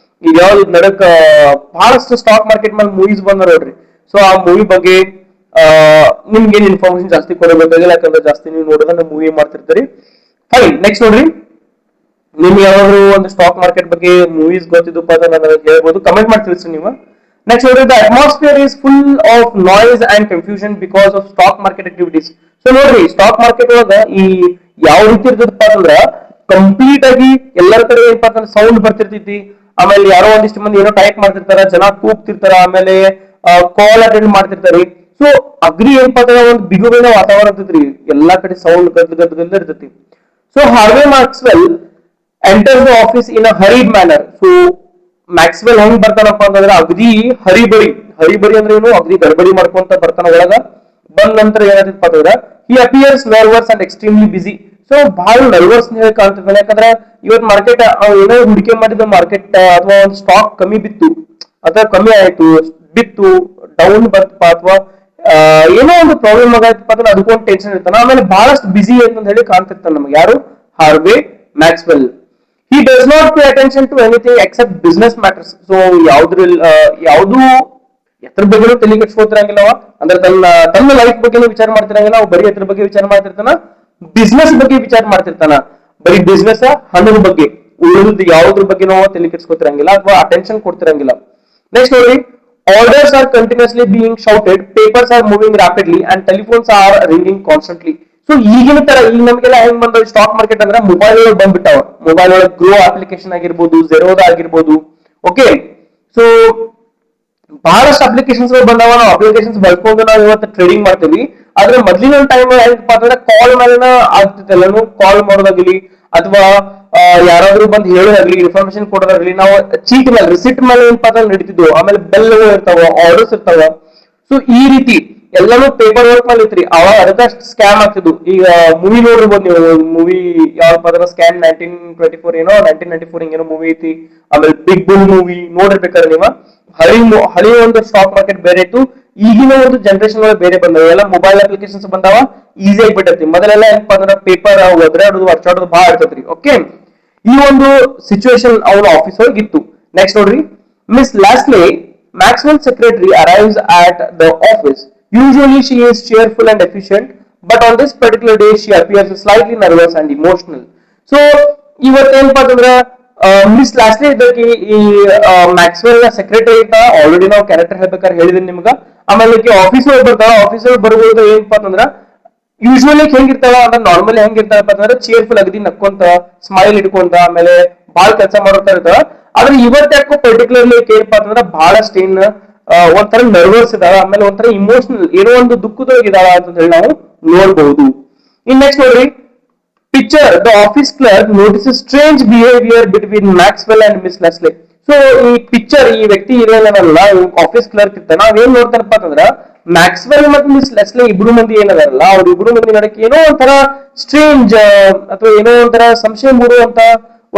ಈಗ ಯಾವ್ದು ನಡಕ್ ಬಹಳಷ್ಟು ಸ್ಟಾಕ್ ಮಾರ್ಕೆಟ್ ಮೇಲೆ ಮೂವೀಸ್ ಬಂದ ನೋಡ್ರಿ. ಸೊ ಆ ಮೂವಿ ಬಗ್ಗೆ ನಿಮ್ಗೆ ಏನ್ ಇನ್ಫಾರ್ಮೇಶನ್ ಜಾಸ್ತಿ ಕೊಡಬೇಕಾಗಿಲ್ಲ, ಯಾಕಂದ್ರೆ ಜಾಸ್ತಿ ನೀವು ನೋಡೋದನ್ನ ಮೂವಿ ಮಾಡ್ತಿರ್ತೀರಿ. ಫೈನ್, ನೆಕ್ಸ್ಟ್ ನೋಡ್ರಿ, ನಿಮ್ಗೆ ಯಾವ್ದಾದ್ರು ಒಂದು ಸ್ಟಾಕ್ ಮಾರ್ಕೆಟ್ ಬಗ್ಗೆ ಮೂವೀಸ್ ಗೊತ್ತಿದ್ದಪ್ಪ ಅಂತ ನನಗೆ ಹೇಳ್ಬೋದು, ಕಮೆಂಟ್ ಮಾಡಿ ತಿಳಿಸಿ ನೀವು. ನೆಕ್ಸ್ಟ್ ನೋಡ್ರಿ, the atmosphere is full of noise and confusion because of stock market activities. So ನೋಡ್ರಿ, ಸ್ಟಾಕ್ ಮಾರ್ಕೆಟ್ ಒಳಗ ಈ ಯಾವ ರೀತಿ ಇರ್ತದಪ್ಪ ಅಂದ್ರ ಕಂಪ್ಲೀಟ್ ಆಗಿ ಎಲ್ಲರ ಕಡೆ ಏನಪ್ಪಾ ಅಂತಂದ್ರೆ ಸೌಂಡ್ ಬರ್ತಿರ್ತೈತಿ. ಆಮೇಲೆ ಯಾರೋ ಒಂದಿಷ್ಟು ಮಂದಿ ಏನೋ ಟೈಪ್ ಮಾಡ್ತಿರ್ತಾರ, ಜನ ಕೂಗ್ತಿರ್ತಾರ, ಆಮೇಲೆ ಕಾಲ್ ಅಟೆಂಡ್ ಮಾಡ್ತಿರ್ತಾರೆ. ಸೊ ಅಗ್ರಿ ಏನಪ್ಪಾ ಅಂತಂದ್ರೆ ಒಂದು ಬಿಗುವಿನ ವಾತಾವರಣ ಇರ್ತೈತ್ರಿ, ಎಲ್ಲಾ ಕಡೆ ಸೌಂಡ್ ಗದ್ದ ಇರ್ತೈತಿ. So Harvey Maxwell enters the office in a ಹರಿಡ್ manner. So Maxwell ಹೆಂಗ್ ಬರ್ತಾನಪ್ಪ ಅಂತಂದ್ರೆ ಅಗದಿ ಹರಿಬರಿ ಅಂದ್ರೆ ಏನು, ಅಗದಿ ಗಡ್ಬಡಿ ಮಾಡ್ಕೊಂತ ಬರ್ತಾನ ಒಳಗ. ಬಂದ ನಂತರ ಏನಾಗ್ತೈತಪ್ಪ ಅಂತಂದ್ರೆ he appears nervous and extremely busy. So ಬಹಳ ನರ್ವಸ್ ಕಾಣ್ತಿರ್ತಾನೆ, ಯಾಕಂದ್ರೆ ಇವತ್ತು ಮಾರ್ಕೆಟ್ ಏನೋ ಹೂಡಿಕೆ ಮಾಡಿದ ಮಾರ್ಕೆಟ್ ಅಥವಾ ಒಂದು ಸ್ಟಾಕ್ ಕಮ್ಮಿ ಬಿತ್ತು ಅಥವಾ ಕಮ್ಮಿ ಆಯ್ತು, ಬಿತ್ತು, ಡೌನ್ ಬರ್ತಪ್ಪ, ಅಥವಾ ಏನೋ ಒಂದು ಪ್ರಾಬ್ಲಮ್ ಆಗೈತಪ್ಪ ಅಂದ್ರೆ ಅದಕ್ಕೊಂದು ಟೆನ್ಷನ್ ಇರ್ತಾನೆ. ಆಮೇಲೆ ಬಹಳಷ್ಟು ಬಿಸಿ ಅಂತ ಹೇಳಿ ಕಾಣ್ತಿರ್ತಾನೆ ನಮ್ಗೆ ಯಾರು, Harvey Maxwell. He does not pay attention to anything except business matters. So ಯಾವ್ದು ಎದ್ರ ಬಗ್ಗೆ ತಲೆ ಕೆಡ್ಸ್ಕೊತಿರಂಗಿಲ್ಲ ಅಂದ್ರೆ ತನ್ನ ಲೈಫ್ ಬಗ್ಗೆ ವಿಚಾರ ಮಾಡ್ತಿರಂಗಿಲ್ಲ. ಅವ್ ಬರೀ ಎದ್ರ ಬಗ್ಗೆ ವಿಚಾರ ಮಾಡ್ತಿರ್ತಾನ, ಬಿಸ್ನೆಸ್ ಬಗ್ಗೆ ವಿಚಾರ ಮಾಡ್ತಿರ್ತಾನ. ಬರೀ ಬಿಸ್ನೆಸ್, ಹಣದ ಬಗ್ಗೆ, ಉಳಿದ ಯಾವ್ದ್ರ ಬಗ್ಗೆ ನಾವು ತಲೆ ಕೆಡ್ಸ್ಕೊತಿರಂಗಿಲ್ಲ ಅಥವಾ ಅಟೆನ್ಷನ್ ಕೊಡ್ತಿರಂಗಿಲ್ಲ. ನೆಕ್ಸ್ಟ್ ನೋಡಿ, orders are continuously being shouted, papers are moving rapidly and telephones are ringing constantly. So ಈಗಿನ ತರ ಈಗ ನಮಗೆಲ್ಲ ಹೆಂಗ್ ಬಂದ ಸ್ಟಾಕ್ ಮಾರ್ಕೆಟ್ ಅಂದ್ರೆ ಮೊಬೈಲ್ ಒಳಗೆ ಬಂದ್ಬಿಟ್ಟಾವ. ಮೊಬೈಲ್ ಒಳಗೆ ಗ್ರೋ ಅಪ್ಲಿಕೇಶನ್ ಆಗಿರ್ಬೋದು, ಜೆರೋದ ಆಗಿರ್ಬೋದು. ಓಕೆ, ಸೊ ಬಹಳಷ್ಟು ಅಪ್ಲಿಕೇಶನ್ಸ್ ಬಂದಾವ. ನಾವು ಅಪ್ಲಿಕೇಶನ್ಸ್ ಬಳಸ್ಕೊಂಡು ನಾವು ಇವತ್ತು ಟ್ರೇಡಿಂಗ್ ಮಾಡ್ತೀವಿ. ಆದ್ರೆ ಮೊದ್ಲಿನ ಟೈಮ್ ಹೆಂಗಪ್ಪ ಅಂತಂದ್ರೆ ಕಾಲ್ ಮೇಲೆ ಆಗ್ತಿತ್ತು ಎಲ್ಲಾನು. ಕಾಲ್ ಮಾಡೋದಾಗ್ಲಿ ಅಥವಾ ಯಾರಾದ್ರೂ ಬಂದು ಹೇಳೋದಾಗ್ಲಿ, ಇನ್ಫಾರ್ಮೇಶನ್ ಕೊಡೋದಾಗ್ಲಿ, ನಾವು ಚೀಟ್ ಮೇಲೆ ರಿಸಿಟ್ ಮೇಲೆ ಏನಪ್ಪಾ ಅಂತ ನಡೀತಿದ್ವು. ಆಮೇಲೆ ಬೆಲ್ ಇರ್ತಾವ, ಆರ್ಡರ್ಸ್ ಇರ್ತಾವ. ಸೊ ಈ ರೀತಿ ಎಲ್ಲಾನು ಪೇಪರ್ ವರ್ಕ್ ಮೇಲೆ ಇತ್ರಿ. ಅವಾಗ ಅದಕ್ಕೆ ಸ್ಕ್ಯಾಮ್ ಆಗ್ತಿದ್ವು. ಈಗ ಮೂವಿ ನೋಡಿರ್ಬೋದು ನೀವು, ಮೂವಿ ಯಾವಪ್ಪ ಅಂದ್ರೆ ಸ್ಕ್ಯಾಮ್ 1924 ಏನೋ 1994 ಹಿಂಗೇನೋ ಮೂವಿ ಐತಿ. ಆಮೇಲೆ ಬಿಗ್ ಬುಲ್ ಮೂವಿ ನೋಡಿರ್ಬೇಕಾದ್ರೆ ನೀವು. ಹಳಿ ಒಂದು ಸ್ಟಾಕ್ ಮಾರ್ಕೆಟ್ ಬೇರೆ ಇತ್ತು, ಈಗಿನ ಒಂದು ಜನರೇಷನ್ ಒಳಗೆ ಬೇರೆ ಬಂದವ. ಎಲ್ಲ ಮೊಬೈಲ್ ಅಪ್ಲಿಕೇಶನ್ಸ್ ಬಂದಾವ, ಈಸಿ ಆಗಿಬಿಟ್ಟೈತಿ. ಮೊದಲೆಲ್ಲ ಏನಪ್ಪಾ ಅಂದ್ರೆ ಪೇಪರ್ ಒದ್ರಾಡೋದು ವರ್ಷಾಡೋದು ಭಾಳ ಇರ್ತೈತ್ರಿ. ಓಕೆ, ಈ ಒಂದು ಸಿಚುವೇಶನ್ ಅವನ ಆಫೀಸ್ ಒಳಗೆ ಇತ್ತು. ನೆಕ್ಸ್ಟ್ ನೋಡ್ರಿ, miss ಲ್ಯಾಸ್ಲೆ, Maxwell's secretary, arrives at the office. Usually she is cheerful and efficient, but on this particular day she appears slightly nervous and emotional. So ಇವತ್ತೇನಪ್ಪಾ ಅಂತಂದ್ರೆ ಮಿಸ್ ಲ್ಯಾಸ್ಲೆ ಇದಕ್ಕೆ ಈ ಮ್ಯಾಕ್ಸ್ವೆಲ್ ನ ಸೆಕ್ರೆಟರಿ ಅಂತ already ನಾವು character ಹೇಳ್ಬೇಕಾದ್ರೆ ಹೇಳಿದೀನಿ ನಿಮ್ಗ. ಆಮೇಲೆ ಆಫೀಸ್ ಒಳಗೆ ಬರ್ತಾವ. ಆಫೀಸ್ ಒಳಗೆ ಬರ್ಬೋದು ಏನಪ್ಪಾ ಅಂತಂದ್ರ ಯೂಶುವಲಿ ಹೆಂಗಿರ್ತಾವ ಅಂದ್ರೆ ನಾರ್ಮಲಿ ಹೆಂಗಿರ್ತಾರಪ್ಪ ಅಂತಂದ್ರೆ ಚೇರ್ಫುಲ್ ಅಗದಿ ನಕ್ಕೊಂತ, ಸ್ಮೈಲ್ ಇಟ್ಕೊಂತ, ಆಮೇಲೆ ಬಾಳ ಕೆಲಸ ಮಾಡೋತಾ ಇರ್ತಾವ. ಆದ್ರೆ ಇವತ್ತು ಯಾಕೋ ಪರ್ಟಿಕ್ಯುಲರ್ಲಿ ಏನಪ್ಪಾ ಅಂತಂದ್ರೆ ಬಹಳಷ್ಟು ಏನ್ ಒಂಥರ ನರ್ವಸ್ ಇದಾವ, ಆಮೇಲೆ ಒಂಥರ ಇಮೋಷನಲ್, ಏನೋ ಒಂದು ದುಃಖದೊಳಗೆ ಇದಾವ ಅಂತ ಹೇಳಿ ನಾವು ನೋಡಬಹುದು. ಇನ್ ನೆಕ್ಸ್ಟ್ ನೋಡ್ರಿ, picture the office clerk notices strange behaviour between Maxwell and Miss Lesley. So ಈ ಪಿಕ್ಚರ್, ಈ ವ್ಯಕ್ತಿ ಏನೇನಲ್ಲ ಆಫೀಸ್ ಕ್ಲರ್ಕ್ ಇರ್ತಾನ, ನಾವೇನ್ ನೋಡ್ತಾರಪ್ಪ ಅಂತಂದ್ರ ಮ್ಯಾಕ್ಸ್ವೆಲ್ ಮತ್ತು ಮಿಸ್ ಲೆಸ್ಲೆ ಇಬ್ರು ಮಂದಿ ಏನದಾರಲ್ಲ, ಅವ್ರ ಇಬ್ರು ಮಂದಿ ನಡಕ್ಕೆ ಏನೋ ಒಂಥರ ಸ್ಟ್ರೇಂಜ್ ಅಥವಾ ಏನೋ ಒಂಥರ ಸಂಶಯ ಮೂಡುವಂತ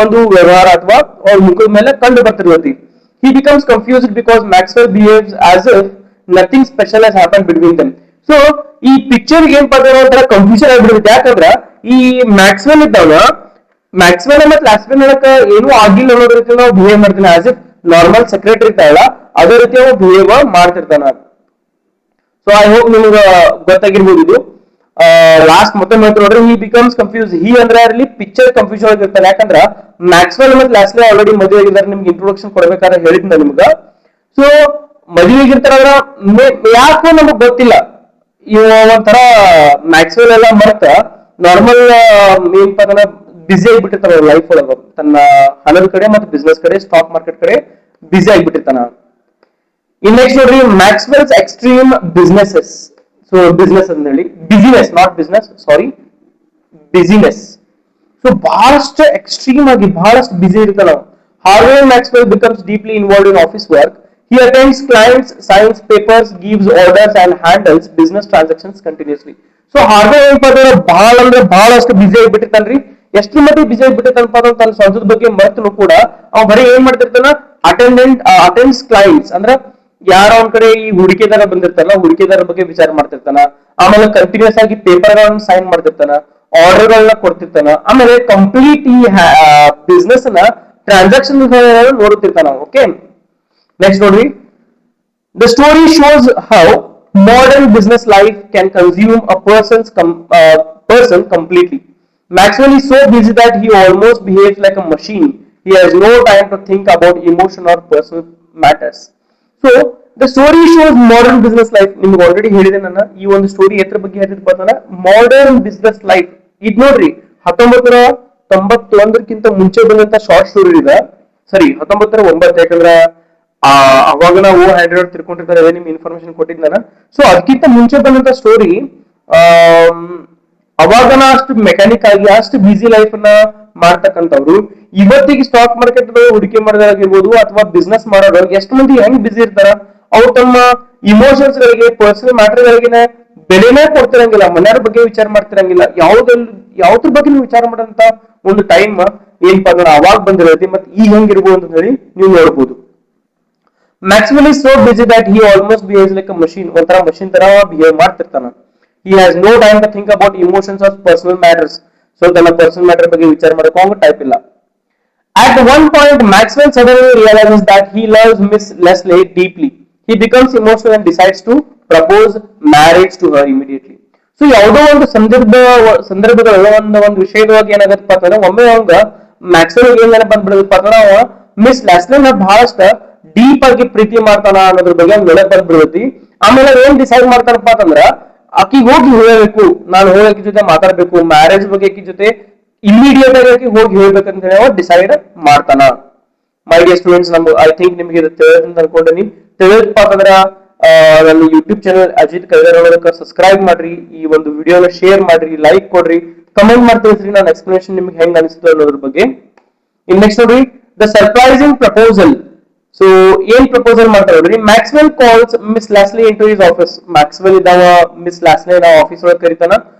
ಒಂದು ವ್ಯವಹಾರ ಅಥವಾ ಅವ್ರ ಮುಖದ ಮೇಲೆ ಕಂಡು ಬರ್ತಿರ್ತೈತಿ. He becomes confused because Maxwell behaves as if nothing special has happened between them. So ಈ ಪಿಕ್ಚರ್ ಏನ್ ಪದ ಒಂಥರ ಕನ್ಫ್ಯೂಷನ್ ಆಗ್ಬಿಡುತ್ತೆ. ಯಾಕಂದ್ರ ಈ ಮ್ಯಾಕ್ಸ್ವೆಲ್ ಇದ್ದಾವ, ಮ್ಯಾಕ್ಸ್ವೆಲ್ ಮತ್ತೆ ಲ್ಯಾಸ್ವೆಲ್ ಹೇಳಕ ಏನೂ ಆಗಿಲ್ಲ ಅನ್ನೋದ್ ರೀತಿ ನಾವು ಬಿಹೇವ್ ಮಾಡ್ತೀವಿ. ಆಸ್ ಇಫ್ ನಾರ್ಮಲ್ ಸೆಕ್ರೆಟರಿ ಇರ್ತಾಳ ಅದೇ ರೀತಿ ನಾವು ಬಿಹೇವ್ ಮಾಡ್ತಿರ್ತಾನ. ಸೊ ಐ ಹೋಪ್ ನಿಮ್ಗೆ ಗೊತ್ತಾಗಿರ್ಬೋದು ಇದು. ಲಾಸ್ಟ್ ಮತ್ತೆ ನೋಡ್ರಿ ಹಿ ಬಿಕಮ್ಸ್ ಕನ್ಫ್ಯೂಸ್. ಹಿ ಅಂದ್ರೆ ಅಲ್ಲಿ ಪಿಕ್ಚರ್ ಕನ್ಫ್ಯೂಷನ್ ಆಗಿರ್ತಾನೆ. ಯಾಕಂದ್ರ ಮ್ಯಾಕ್ಸ್ವೆಲ್ ಮತ್ತೆ ಲ್ಯಾಸ್ಲೆ ಆಲ್ರೆಡಿ ಮದುವೆ ಆಗಿದ್ದಾರೆ. ನಿಮ್ಗೆ ಇಂಟ್ರೊಡಕ್ಷನ್ ಕೊಡ್ಬೇಕಾದ್ರೆ ಹೇಳಿದ್ನ ನಿಮ್ಗ. ಸೊ ಮದುವೆಗಿರ್ತಾರ ಯಾಕೋ ನಮಗ್ ಗೊತ್ತಿಲ್ಲ. ಇವ ಒಂಥರ ಮ್ಯಾಕ್ಸ್ವೆಲ್ ಎಲ್ಲ ಮರ್ತ ನಾರ್ಮಲ್ ಏನಪ್ಪ ಅಂದ್ರೆ ಬಿಸಿ ಆಗಿಬಿಟ್ಟಿರ್ತಾನ ಲೈಫ್ ಒಳಗ. ತನ್ನ ಹಣದ ಕಡೆ ಮತ್ತೆ ಬಿಸ್ನೆಸ್ ಕಡೆ, ಸ್ಟಾಕ್ ಮಾರ್ಕೆಟ್ ಕಡೆ ಬಿಸಿ ಆಗಿಬಿಟ್ಟಿರ್ತಾನ. ಇನ್ ನೆಕ್ಸ್ಟ್ ನೋಡ್ರಿ Maxwell's extreme businesses. So business ಅಂತ ಹೇಳಿ business, not business, sorry business. So ಬಹಳಷ್ಟು ಎಕ್ಸ್ಟ್ರೀಮ್ ಆಗಿ ಬಹಳಷ್ಟು ಬಿಸಿ ಇರ್ತಾನ. Harvey Maxwell becomes deeply involved in office work. He attends clients, signs papers, gives orders and handles business transactions continuously. So Harvey ಏನಪ್ಪ ಅಂದ್ರೆ ಬಹಳ ಅಂದ್ರೆ ಬಹಳಷ್ಟು ಬಿಸಿ ಆಗಿಬಿಟ್ಟಿರ್ತಾನ್ರಿ. ಎಷ್ಟು ಮಟ್ಟಿಗೆ ಬಿಸಿ ಆಗಿಬಿಟ್ಟಿರ್ತಾನಪ್ಪ ಅಂದ್ರೆ ತನ್ನ ಸ್ವಂತದ ಬಗ್ಗೆ ಮರ್ತನು ಕೂಡ ಅವ್ ಬರೀ ಏನ್ ಮಾಡ್ತಿರ್ತಾನ, ಅಟೆಂಡ್ಸ್ ಕ್ಲೈಂಟ್ಸ್ ಅಂದ್ರೆ ಯಾರ ಒಂದ್ ಕಡೆ ಈ ಹೂಡಿಕೆದಾರ ಬಂದಿರ್ತಾರಲ್ಲ, ಹೂಡಿಕೆದಾರ ಬಗ್ಗೆ ವಿಚಾರ ಮಾಡ್ತಿರ್ತಾನ. ಆಮೇಲೆ ಕಂಟಿನ್ಯೂಸ್ ಆಗಿ ಪೇಪರ್ ಗಳನ್ನ ಸೈನ್ ಮಾಡ್ತಿರ್ತಾನ, ಆರ್ಡರ್ ಗಳನ್ನ ಕೊಡ್ತಿರ್ತಾನ. ಆಮೇಲೆ ಕಂಪ್ಲೀಟ್ ಈ ಬಿಸ್ನೆಸ್ ನ ಟ್ರಾನ್ಸಾಕ್ಷನ್ ನೋಡುತ್ತಿರ್ತಾನ. ಓಕೆ, ನೆಕ್ಸ್ಟ್ ನೋಡ್ರಿ, the story shows how modern business life can consume a person completely. Maxwell is so busy that he almost behaves like a machine. He has no time to think about emotion or personal matters. So the story shows modern business life. ನಿಮ್ಗೆ already ಹೇಳಿದೆ ನಾನು. ಈ ಒಂದು story ಎದ್ರ ಬಗ್ಗೆ ಹೇಳ್ತಿದ್ಪ ಅಂತಂದ್ರೆ modern business life. ಇದ್ ನೋಡ್ರಿ 1991ಕ್ಕಿಂತ ಮುಂಚೆ ಬಂದಂತ ಶಾರ್ಟ್ ಸ್ಟೋರಿ ಇದೆ. ಸರಿ 1909, ಯಾಕಂದ್ರೆ ಅವಾಗ ನಾವು ಹ್ಯಾಂಡ್ರೆಡ್ ತಿಳ್ಕೊಂಡಿರ್ತಾರೆ, ನಿಮ್ ಇನ್ಫಾರ್ಮೇಶನ್ ಕೊಟ್ಟಿದ್ದ. ಸೊ ಅದಕ್ಕಿಂತ ಮುಂಚೆ ಬಂದಂತ ಸ್ಟೋರಿ. ಅವಾಗನ ಅಷ್ಟು ಮೆಕ್ಯಾನಿಕ್ ಆಗಿ ಅಷ್ಟು ಬಿಸಿ ಲೈಫ್ ನ ಮಾಡ್ತಕ್ಕಂಥವ್ರು ಇವತ್ತಿಗೆ ಸ್ಟಾಕ್ ಮಾರ್ಕೆಟ್ ಹೂಡಿಕೆ ಮಾಡೋದಾಗಿರ್ಬೋದು ಅಥವಾ ಬಿಸ್ನೆಸ್ ಮಾಡೋರು ಎಷ್ಟು ಮಂದಿ ಹೆಂಗ್ ಬಿಸಿ ಇರ್ತಾರ. ಅವ್ರು ತಮ್ಮ ಇಮೋಷನ್ಸ್ ಗಳಿಗೆ, ಪರ್ಸನಲ್ ಮ್ಯಾಟರ್ ಗಳಿಗೆ ಬೆಲೆನೇ ಕೊಡ್ತಿರಂಗಿಲ್ಲ, ಮನೆಯವ್ರ ಬಗ್ಗೆ ವಿಚಾರ ಮಾಡ್ತಿರಂಗಿಲ್ಲ. ಯಾವ್ದ್ರ ಬಗ್ಗೆ ವಿಚಾರ ಮಾಡಂತ ಒಂದು ಟೈಮ್ ಏನಪ್ಪಾ ಅಂದ್ರೆ ಅವಾಗ ಬಂದಿರತ್ತೆ. ಮತ್ತೆ ಈಗ ಹೆಂಗಿರ್ಬೋದು ಅಂತ ಹೇಳಿ ನೀವು ನೋಡ್ಬೋದು. Maxwell is so busy that he almost behaves like a machine. ಒಂಥರ ಮಷಿನ್ ತರ behave ಮಾಡ್ತಿರ್ತಾನ. He has no time to think about emotions or personal matters. So ತನ್ನ ಪರ್ಸನಲ್ ಮ್ಯಾಟರ್ ಬಗ್ಗೆ ವಿಚಾರ ಮಾಡಕ್ಕೆ ಅವ್ನು ಟೈಪ್ ಇಲ್ಲ. At one point, Maxwell suddenly realizes that he loves Miss Leslie deeply. He becomes emotional and decides to propose marriage to her immediately. So ಯಾವುದೋ ಒಂದು ಸಂದರ್ಭದೊಳಗ ಒಂದು ವಿಷಯದೊಳಗೆ ಏನಾಗತ್ತಪ್ಪ ಅಂತಂದ್ರೆ ಒಮ್ಮೆ ಅವಂಗ ಮ್ಯಾಕ್ಸ್ವೆಲ್ ಏನ್ ಬಂದ್ಬಿಡದಪ್ಪ ಅಂತಂದ್ರೆ ಅವ ಮಿಸ್ ಲ್ಯಾಸ್ಲಿನ ಬಹಳಷ್ಟ ಡೀಪ್ ಆಗಿ ಪ್ರೀತಿ ಮಾಡ್ತಾನ ಅನ್ನೋದ್ರ ಬಗ್ಗೆ ನೆನಪು ಬಂದ್ಬಿಡ್ತೈತಿ. ಆಮೇಲೆ ಏನ್ ಡಿಸೈಡ್ ಮಾಡ್ತಾನಪ್ಪ ಅಂತಂದ್ರ ಆಕಿಗೆ ಹೋಗಿ ಹೇಳಬೇಕು, ನಾನು ಹೋಗಿ ಆಕಿ ಜೊತೆ ಮಾತಾಡ್ಬೇಕು, ಮ್ಯಾರೇಜ್ ಬಗ್ಗೆ ಆಕಿ ಜೊತೆ ಇಮಿಡಿಯೇಟ್ ಆಗಿ ಹೋಗಿ ಹೇಳ್ಬೇಕಂತ ಹೇಳಿ ಅವ ಡಿಸೈಡ್ ಮಾಡ್ತಾನ. ಮೈ ಡಿಯರ್ ಸ್ಟೂಡೆಂಟ್ಸ್, ನಮ್ಗೆ ಐ ಥಿಂಕ್ ನಿಮ್ಗೆ ಇದು ತಿಳಿದಂತ ಅನ್ಕೊಂಡೀನಿ. ತಿಳಿದಪ್ಪ ಅಂತಂದ್ರ ನನ್ನ ಯೂಟ್ಯೂಬ್ ಚಾನಲ್ ಅಜಿತ್ ಕೈಗಾರ ಸಬ್ಸ್ಕ್ರೈಬ್ ಮಾಡ್ರಿ, ಈ ಒಂದು ವಿಡಿಯೋನ ಶೇರ್ ಮಾಡ್ರಿ, ಲೈಕ್ ಕೊಡ್ರಿ, ಕಮೆಂಟ್ ಮಾಡಿ ತಿಳಿಸ್ರಿ ನಾನು ಎಕ್ಸ್ಪ್ಲನೇಷನ್ ನಿಮ್ಗೆ ಹೆಂಗ್ ಅನಿಸ್ತು ಅನ್ನೋದ್ರ ಬಗ್ಗೆ. ಇನ್ ನೆಕ್ಸ್ಟ್ ನೋಡ್ರಿ, ದ ಸರ್ಪ್ರೈಸಿಂಗ್ ಪ್ರಪೋಸಲ್. ಸೊ ಏನ್ ಪ್ರಪೋಸಲ್ ಮಾಡ್ತಾರೆ ನೋಡ್ರಿ. Maxwell calls Miss Leslie into his office. Maxwell ಇದಾವ ಮಿಸ್ ಲ್ಯಾಸ್ಲಿ ನಾವು ಆಫೀಸ್ ಒಳಗೆ ಕರಿತಾನ.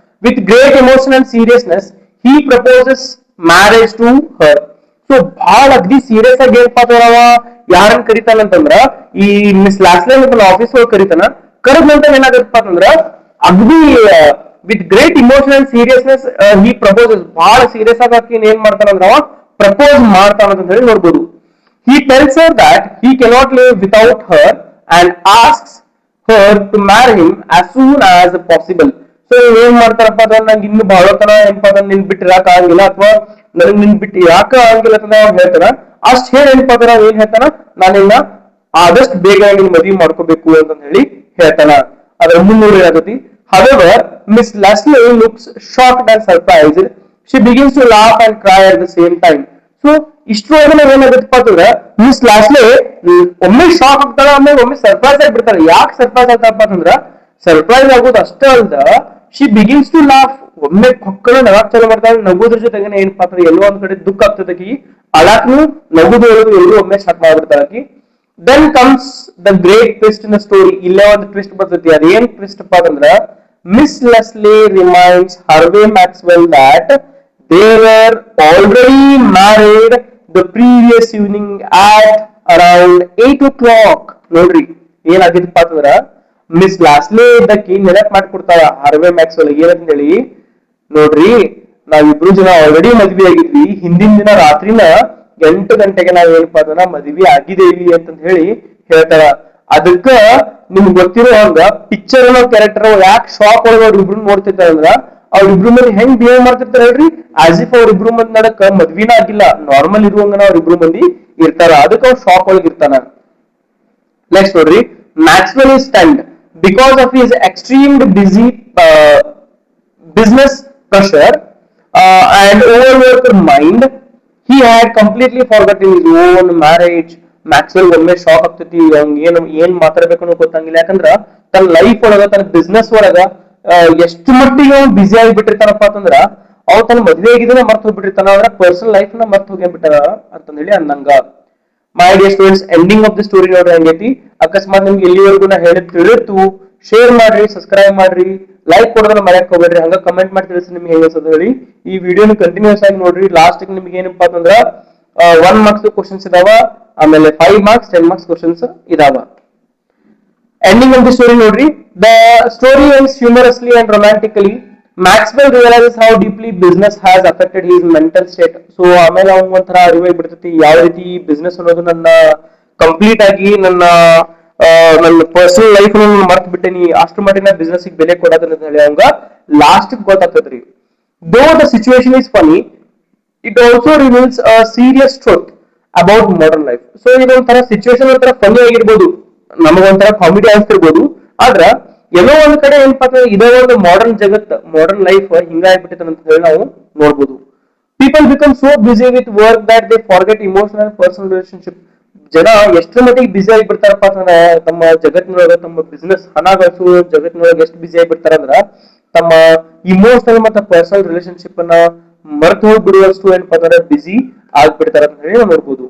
With great emotion and seriousness he proposes marriage to her. So ಬಹಳ ಅಗ್ದಿ ಸೀರಿಯಸ್ ಆಗಿ ಏನಪ್ಪಾ ಅವ ಯಾರನ್ನ ಕರಿತಾನ ಅಂತಂದ್ರ ಈ ಮಿಸ್ ಲ್ಯಾಸ್ಲಿ ಆಫೀಸ್ ಒಳಗೆ ಕರಿತಾನ. ಕರೆದ ನಂತರ ಏನಾಗತ್ತಪ್ಪ ಅಂತಂದ್ರ ಅಗ್ದಿ with great emotion and seriousness he proposes. ಬಹಳ ಸೀರಿಯಸ್ ಆಗಿ ಏನ್ ಮಾಡ್ತಾನಂದ್ರ ಅವ ಪ್ರಪೋಸ್ ಮಾಡ್ತಾನ ಅಂತ ಹೇಳಿ ನೋಡ್ಬೋದು. He tells her that he cannot live without her and asks her to marry him as soon as possible. So ಏನ್ ಮಾಡ್ತಾರಪ್ಪ ಅಂದ್ರೆ ನಂಗೆ ಇನ್ನು ಬಹಳ ತನ ಏನಪ್ಪಾ ಅಂದ್ರೆ ನಿನ್ ಬಿಟ್ಟು ಇರಾಕ ಆಗಿಲ್ಲ ಅಥವಾ ನನಗ್ ನಿನ್ ಬಿಟ್ಟು ಯಾಕ ಆಗಿಲ್ಲ ಅಂತ ಹೇಳ್ತಾನ. ಅಷ್ಟ್ ಹೇಳಿ ಏನಪ್ಪಾ ಅಂದ್ರೆ ಏನ್ ಹೇಳ್ತಾನ, ನಾನಿನ್ನ ಆದಷ್ಟು ಬೇಗ ನಿನ್ ಮದುವೆ ಮಾಡ್ಕೋಬೇಕು ಅಂತ ಹೇಳಿ ಹೇಳ್ತಾನ. ಅದ್ರ ಮುನ್ನೂರು ಏನಾಗತಿ. However, Miss Leslie looks shocked and surprised. She begins to laugh and cry at the same time. So ಇಷ್ಟರೊಳಗೆ ಏನಾಗತ್ತಪ್ಪ ಅಂತಂದ್ರೆ ಮಿಸ್ ಲ್ಯಾಸ್ಲಿ ಒಮ್ಮೆ ಶಾಕ್ ಆಗ್ತಾಳ, ಆಮೇಲೆ ಒಮ್ಮೆ ಸರ್ಪ್ರೈಸ್ ಆಗಿಬಿಡ್ತಾಳೆ. ಯಾಕೆ ಸರ್ಪ್ರೈಸ್ ಆಗ್ತಾರಪ್ಪ ಅಂತಂದ್ರ ಸರ್ಪ್ರೈಸ್ ಆಗೋದು ಅಷ್ಟೇ ಅಲ್ದ ಶಿ ಬಿಗಿನ್ಸ್ ಟು ಲಾಫ್. ಒಮ್ಮೆ ಕೊಕ್ಕಳು ನಗಾಕ್ ಚಾಲು ಮಾಡ್ತಾಳೆ. ನಗುದ್ರ ಜೊತೆಗೆ ಏನಪ್ಪಾ ಅಂತಂದ್ರೆ ಎಲ್ಲೋ ಒಂದ್ ಕಡೆ ದುಃಖ ಆಗ್ತದಕಿ, ಅಳಾಕ್ನು ನಗುದು ಎಲ್ಲರೂ ಒಮ್ಮೆ ಸ್ಟಾರ್ಟ್ ಮಾಡ್ಬಿಡ್ತಾಳಕಿ. Then comes the great twist in the story. ಇಲ್ಲೇ ಒಂದು ಟ್ವಿಸ್ಟ್ ಬರ್ತೈತಿ. ಅದೇನ್ ಟ್ವಿಸ್ಟ್ ಅಪ್ಪ ಅಂತಂದ್ರ Miss Leslie reminds Harvey Maxwell that they were already married the previous evening at around 8 o'clock. ನೋಡ್ರಿ ಏನಾಗಿತ್ತಪ್ಪ ಅಂತಂದ್ರ ಮಿಸ್ ಲ್ಯಾಸ್ಲಿ ಇದ್ದಕ್ಕಿ ನೆನಪು ಮಾಡ್ಕೊಡ್ತಾಳ ಹಾರ್ವೆ ಮ್ಯಾಕ್ಸ್ವೆಲ್ ಏನಂತ ಹೇಳಿ. ನೋಡ್ರಿ ನಾವಿಬ್ರು ಜನ ಆಲ್ರೆಡಿ ಮದ್ವೆ ಆಗಿದ್ವಿ, ಹಿಂದಿನ ದಿನ ರಾತ್ರಿನ 8 ಗಂಟೆಗೆ ನಾವ್ ಏನಪ್ಪಾ ಅಂತಂದ್ರ ಮದ್ವೆ ಆಗಿದ್ದೇವಿ ಅಂತ ಹೇಳಿ ಹೇಳ್ತಾಳ. ಅದಕ್ಕ ನಿಮ್ಗೆ ಗೊತ್ತಿರೋ ಹಂಗ ಪಿಕ್ಚರ್ ಅನ್ನೋ ಕ್ಯಾರೆಕ್ಟರ್ ಯಾಕೆ ಶಾಪ್ ಒಳಗೆ ಅವ್ರಿಬ್ರು ನೋಡ್ತಿರ್ತಾರೆ ಅಂದ್ರ ಅವ್ರಿಬ್ರು ಮಂದಿ ಹೆಂಗ್ ಬಿಹೇವ್ ಮಾಡ್ತಿರ್ತಾರೆ ಹೇಳ್ರಿ, ಆಸ್ ಇಫ್ ಅವ್ರಿಬ್ರು ಮಂದಿ ನಡಕ್ ಮದ್ವಿನ ಆಗಿಲ್ಲ, ನಾರ್ಮಲ್ ಇರುವಂಗನ ಅವ್ರಿಬ್ರು ಮಂದಿ ಇರ್ತಾರ, ಅದಕ್ಕೆ ಅವ್ರ ಶಾಪ್ ಒಳಗೆ ಇರ್ತಾನ. ನೆಕ್ಸ್ಟ್ ನೋಡ್ರಿ, Maxwell is stunned because of his extreme busy business pressure and overworked mind. He had completely forgotten his own marriage. Maxwell ಒಮ್ಮೆ ಶಾಕ್ ಆಗ್ತೈತಿ, ಅವ್ನ್ ಏನ್ ಮಾತಾಡ್ಬೇಕು ಗೊತ್ತಂಗಿಲ್ಲ. ಯಾಕಂದ್ರ ತನ್ನ ಲೈಫ್ ಒಳಗ ತನ್ನ ಬಿಸ್ನೆಸ್ ಒಳಗ ಎಷ್ಟು ಮಟ್ಟಿಗೆ ಅವ್ನು ಬಿಸಿ ಆಗಿಬಿಟ್ಟಿರ್ತಾನಪ್ಪ ಅಂತಂದ್ರ ಅವ್ ತನ್ನ ಮದ್ವೆ ಆಗಿದ್ರೆ ಮರ್ತ್ ಹೋಗ್ಬಿಟ್ಟಿರ್ತಾನ, ಅವ್ರ ಪರ್ಸನಲ್ ಲೈಫ್ ನ ಮರ್ತ್ ಹೋಗ್ಬಿಟ್ಟಾರ ಅಂತಂದ ಹೇಳಿ ಅಂದಂಗ. My dear students, ending of the story ನೋಡ್ರಿ ಹಂಗೈತಿ. ಅಕಸ್ಮಾತ್ ನಿಮ್ಗೆ ಎಲ್ಲಿವರೆಗೂ ನಾ ಹೇಳಿ ತಿಳಿತು, ಶೇರ್ ಮಾಡ್ರಿ, ಸಬ್ಸ್ಕ್ರೈಬ್ ಮಾಡ್ರಿ, ಲೈಕ್ ಕೊಡೋದನ್ನ ಮರ್ಯಾಕ್ ಹೋಗ್ಬೇಡ್ರಿ, ಹಂಗ ಕಮೆಂಟ್ ಮಾಡಿ ತಿಳಿಸಿ ನಿಮ್ಗೆ ಹೆಂಗ ಅನ್ಸದ ಹೇಳಿ. ಈ ವಿಡಿಯೋನ ಕಂಟಿನ್ಯೂಸ್ ಆಗಿ ನೋಡ್ರಿ. ಲಾಸ್ಟ್ ನಿಮ್ಗೆ ಏನಪ್ಪಾ ಅಂತಂದ್ರ 1 ಮಾರ್ಕ್ಸ್ ಕ್ವಶನ್ಸ್ ಇದಾವ, ಆಮೇಲೆ 5 ಮಾರ್ಕ್ಸ್ 10 ಮಾರ್ಕ್ಸ್ ಕ್ವಶನ್ಸ್ ಇದಾವ. ಎಂಡಿಂಗ್ ಆಫ್ ದಿ ಸ್ಟೋರಿ ನೋಡ್ರಿ. The story ends humorously and romantically. Maxwell realises how deeply business has affected his mental state. So ಆಮೇಲೆ ಅವ್ನ ಒಂಥರ ಅರಿವಾಗಿ ಬಿಡ್ತೈತಿ ಯಾವ ರೀತಿ ಬಿಸ್ನೆಸ್ ಅನ್ನೋದು ನನ್ನ ಕಂಪ್ಲೀಟ್ ಆಗಿ ನನ್ನ ಪರ್ಸನಲ್ ಲೈಫ್ ಮರ್ತ್ ಬಿಟ್ಟೇನಿ, ಅಷ್ಟು ಮಟ್ಟಿನ ಬಿಸ್ನೆಸ್ ಬೆಲೆ ಕೊಡೋದನ್ನ ಹೇಳಿ ಅವಂಗ ಲಾಸ್ಟ್ ಗೊತ್ತಾಗ್ತದ್ರಿ. Though the situation is funny, it also reveals a serious truth about modern life. So ಇದೊಂಥರ ಸಿಚುವೇಶನ್ ಒಂಥರ ಫನಿ ಆಗಿರ್ಬೋದು, ನಮಗೊಂಥರ ಕಾಮಿಡಿ ಅನ್ಸ್ತಿರ್ಬೋದು, ಆದ್ರ ಎಲ್ಲೋ ಒಂದ್ ಕಡೆ ಏನಪ್ಪಾ ಅಂತಂದ್ರೆ ಇದೇ ಒಂದು ಮಾಡರ್ನ್ ಜಗತ್, ಮಾಡರ್ನ್ ಲೈಫ್ ಹಿಂಗಾಗ್ಬಿಟ್ಟಿದೆ ಅಂತ ಹೇಳಿ ನಾವು ನೋಡ್ಬೋದು. People become so busy with work that they forget emotional and personal relationship. ಜನ ಎಷ್ಟರ ಮಟ್ಟಿಗೆ ಬಿಸಿ ಆಗಿಬಿಡ್ತಾರಪ್ಪ ಅಂತಂದ್ರೆ ತಮ್ಮ ಜಗತ್ತಿನೊಳಗ, ತಮ್ಮ ಬಿಸ್ನೆಸ್ ಹಣ ಗಳಿಸುವ ಜಗತ್ತಿನೊಳಗೆ ಎಷ್ಟು ಬಿಸಿ ಆಗಿಬಿಡ್ತಾರಂದ್ರ ತಮ್ಮ ಇಮೋಷನಲ್ ಮತ್ತೆ ಪರ್ಸನಲ್ ರಿಲೇಶನ್ಶಿಪ್ ಅನ್ನ ಮರೆತು ಹೋಗ್ಬಿಡುವಷ್ಟು ಏನಪ್ಪಾ ಅಂತಂದ್ರೆ ಬಿಸಿ ಆಗ್ಬಿಡ್ತಾರ ಅಂತ ಹೇಳಿ ನಾವು ನೋಡ್ಬೋದು.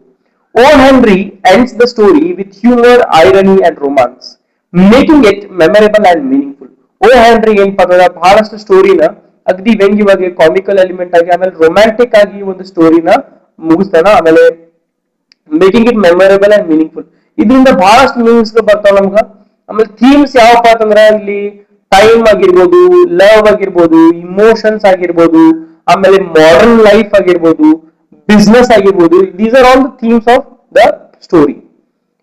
ಓ henry ends the story with humor, irony and romance, making it memorable and meaningful. O Henry ಏನಪ್ಪಾ ಅಂತಂದ್ರೆ ಬಹಳಷ್ಟು ಸ್ಟೋರಿನ ಅಗದಿ ವ್ಯಂಗ್ಯವಾಗಿ, ಕಾಮಿಕಲ್ ಎಲಿಮೆಂಟ್ ಆಗಿ, ಆಮೇಲೆ ರೊಮ್ಯಾಂಟಿಕ್ ಆಗಿ ಒಂದು ಸ್ಟೋರಿನ ಮುಗಿಸ್ತಾನ. ಆಮೇಲೆ making it memorable and meaningful, ಇದರಿಂದ ಬಹಳಷ್ಟು ಮೀನಿಂಗ್ಸ್ ಬರ್ತಾವ ನಮ್ಗ. ಆಮೇಲೆ ಥೀಮ್ಸ್ ಯಾವಪ್ಪ ಅಂತಂದ್ರ ಇಲ್ಲಿ ಟೈಮ್ ಆಗಿರ್ಬೋದು, ಲವ್ ಆಗಿರ್ಬೋದು, ಇಮೋಷನ್ಸ್ ಆಗಿರ್ಬೋದು, ಆಮೇಲೆ ಮಾಡರ್ನ್ ಲೈಫ್ ಆಗಿರ್ಬೋದು, ಬಿಸ್ನೆಸ್ ಆಗಿರ್ಬೋದು. These are all the themes of the story.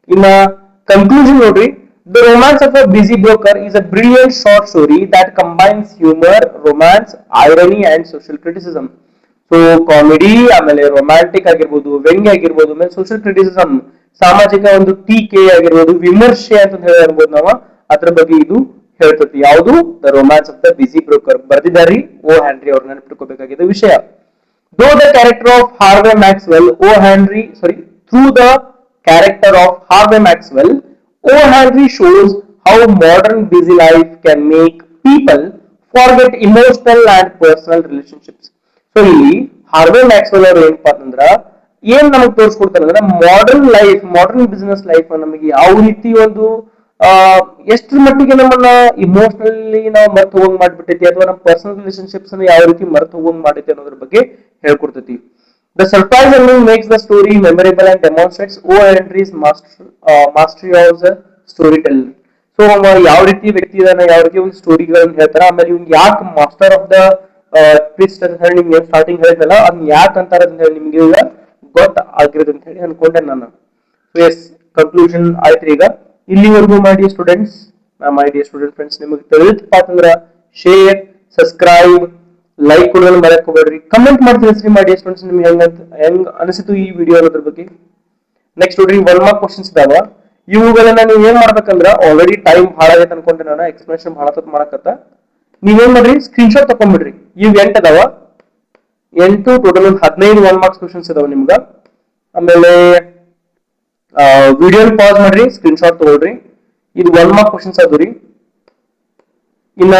ಇನ್ನ ಕನ್ಕ್ಲೂಷನ್ ನೋಡ್ರಿ. The romance of a busy broker is a brilliant short story that combines humor, romance, irony and social criticism. So comedy, ಆಮೇಲೆ romantic ಆಗಿರ್ಬೋದು, ವ್ಯಂಗ್ಯ ಆಗಿರ್ಬೋದು, ಆಮೇಲೆ social criticism, ಸಾಮಾಜಿಕ ಒಂದು ಟೀಕೆ ಆಗಿರ್ಬೋದು, ವಿಮರ್ಶೆ ಅಂತ ಹೇಳಿ ಅನ್ಬೋದು ನಾವು. ಅದ್ರ ಬಗ್ಗೆ ಇದು ಹೇಳ್ತತಿ. ಯಾವುದು? The romance of the busy broker. ಬರ್ದಿದ್ದಾರಿ ಓ ಹ್ಯಾನ್ರಿ, ಅವ್ರ ನೆನಪಿಟ್ಕೋಬೇಕಾಗಿದ್ದ ವಿಷಯ. Though the character of Harvey Maxwell, through the character of Harvey Maxwell, O. Henry shows how modern busy life can make people forget emotional and personal relationships. So ಇಲ್ಲಿ Harvey Maxwell ಅವರು ಏನಪ್ಪಾ ಅಂತಂದ್ರ ಏನ್ ನಮಗ್ ತೋರಿಸ್ಕೊಡ್ತಾರೆ ಅಂದ್ರೆ modern life, modern business life ನಮಗೆ ಯಾವ ರೀತಿ ಒಂದು ಎಷ್ಟ್ರ ಮಟ್ಟಿಗೆ ನಮ್ಮನ್ನ ಇಮೋಷನಲಿ ನಾವು ಮರ್ತು ಹೋಗಂಗ್ ಮಾಡ್ಬಿಟ್ಟೈತಿ, ಅಥವಾ ನಮ್ಮ ಪರ್ಸನಲ್ ರಿಲೇಶನ್ಶಿಪ್ಸ್ ಯಾವ ರೀತಿ ಮರ್ತು ಹೋಗಂಗ್ ಮಾಡೈತಿ ಅನ್ನೋದ್ರ ಬಗ್ಗೆ ಹೇಳ್ಕೊಡ್ತೈತಿ. The surprise ending makes the story memorable and demonstrates O Henry's mastery of the storyteller. So ಯಾವ ರೀತಿ ವ್ಯಕ್ತಿ ಇದಾನ, ಯಾವ ರೀತಿ ಒಂದು ಸ್ಟೋರಿಗಳನ್ನ ಹೇಳ್ತಾರ, ಆಮೇಲೆ ಇವ್ಗೆ ಯಾಕೆ ಮಾಸ್ಟರ್ ಆಫ್ ದ ಟ್ವಿಸ್ಟ್ ಅಂತ ಹೇಳಿ ನಿಮ್ಗೆ ಸ್ಟಾರ್ಟಿಂಗ್ ಹೇಳಿದ್ನಲ್ಲ, ಅದನ್ನ ಯಾಕೆ ಅಂತಾರ ಅಂತ ಹೇಳಿ ನಿಮ್ಗೆ ಈಗ ಗೊತ್ತಾಗಿರೋದು ಅಂತ ಹೇಳಿ ಅನ್ಕೊಂಡೆ ನಾನು. ಎಸ್, ಕನ್ಕ್ಲೂಷನ್ ಆಯ್ತ್ರಿ. ಈಗ ಇಲ್ಲಿವರೆಗೂ ಮಾಡಿ students, my dear student friends, ನಿಮಗೆ ತಿಳಿದಪ್ಪ ಅಂತಂದ್ರ ಶೇರ್, ಸಬ್ಸ್ಕ್ರೈಬ್, ಲೈಕ್ ಕೊಡೋದನ್ನ ಮರೆಯಕ್ ಹೋಗ್ಬೇಡ್ರಿ. ಕಮೆಂಟ್ ಮಾಡಿ ತಿಳಿಸ್ರಿ ಮೈ ಡಿಯರ್ ಸ್ಟೂಡೆಂಟ್ಸ್, ನಿಮ್ಗೆ ಹೆಂಗ್ ಅನಿಸಿತು ಈ ವಿಡಿಯೋ ಅನ್ನೋದ್ರ ಬಗ್ಗೆ. ನೆಕ್ಸ್ಟ್ ನೋಡ್ರಿ, 1 ಮಾರ್ಕ್ ಕ್ವಶನ್ಸ್ ಇದಾವ. ಇವುಗಳನ್ನ ನೀವು ಏನ್ ಮಾಡ್ಬೇಕಂದ್ರ, ಆಲ್ರೆಡಿ ಟೈಮ್ ಭಾಳ ಆಗೈತೆ ಅನ್ಕೊಂಡೆ ನಾನು, ಎಕ್ಸ್ಪ್ಲನೇಷನ್ ಭಾಳ ತಪ್ಪ ಮಾಡಕತ್ತ. ನೀವೇನ್ ಮಾಡ್ರಿ, ಸ್ಕ್ರೀನ್ ಶಾಟ್ ತಕೊಂಡ್ಬಿಡ್ರಿ. ಇವ್ 8 ಅದಾವ, 8 ಟೋಟಲ್ 15 1 ಮಾರ್ಕ್ಸ್ ಕ್ವಶನ್ಸ್ ಇದಾವ ನಿಮ್ಗ. ಆಮೇಲೆ ವಿಡಿಯೋ ಪಾಸ್ ಮಾಡ್ರಿ, ಸ್ಕ್ರೀನ್ ಶಾಟ್ ತಗೊಳ್ರಿ. ಇದು 1 ಮಾರ್ಕ್ ಕ್ವಶನ್ಸ್ ಅದ್ರಿ. ಇನ್ನ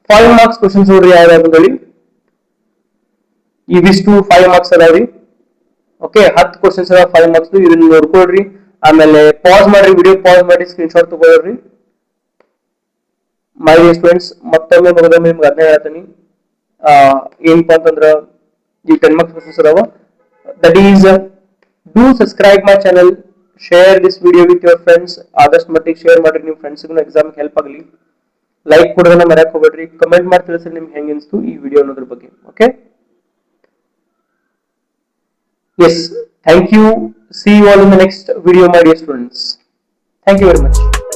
5 ಮಾರ್ಕ್ಸ್ ಕ್ವಶನ್ಸ್ ನೋಡ್ರಿ ಯಾವ್ಯಾವ ಹೇಳಿ. ಇವಿಷ್ಟು 5 ಮಾರ್ಕ್ಸ್ ಅದಾವ್ರಿ. ಓಕೆ, 10 ಕ್ವಶನ್ಸ್ ಅದಾವ 5 ಮಾರ್ಕ್ಸ್. ಇದನ್ನ ನೋಡ್ಕೊಳ್ರಿ. ಆಮೇಲೆ ಪಾಸ್ ಮಾಡ್ರಿ, ವಿಡಿಯೋ ಪಾಸ್ ಮಾಡಿ ಸ್ಕ್ರೀನ್ ಶಾಟ್ ತಗೊಳ್ರಿ. ಮೈ ಡಿಯರ್ ಸ್ಟೂಡೆಂಟ್ಸ್, ಮತ್ತೊಮ್ಮೆ ಮಗದೊಮ್ಮೆ ನಿಮ್ಗೆ ಅದನ್ನೇ ಹೇಳ್ತೀನಿ, ಏನಪ್ಪಾ ಅಂತಂದ್ರ ಈ 10 ಮಾರ್ಕ್ಸ್ ಕ್ವಶನ್ಸ್ ಅದಾವ. That is, do subscribe my channel, share this video with your friends. ಆದಷ್ಟು ಮಟ್ಟಿಗೆ ಶೇರ್ ಮಾಡ್ರಿ, ನಿಮ್ಮ ಫ್ರೆಂಡ್ಸ್ಗೂ ಎಕ್ಸಾಮ್ ಹೆಲ್ಪ್ ಆಗಲಿ. ಲೈಕ್ ಕೊಡೋದನ್ನ ಮರೆಯಕ್ ಹೋಗ್ಬೇಡ್ರಿ. ಕಮೆಂಟ್ ಮಾಡಿ ತಿಳಿಸ್ರಿ ನಿಮ್ಗೆ ಹೆಂಗ್ ಅನಿಸ್ತು ಈ ವಿಡಿಯೋ ಅನ್ನೋದ್ರ ಬಗ್ಗೆ. Okay, yes, thank you. See you all in the next video, my dear students. Thank you very much.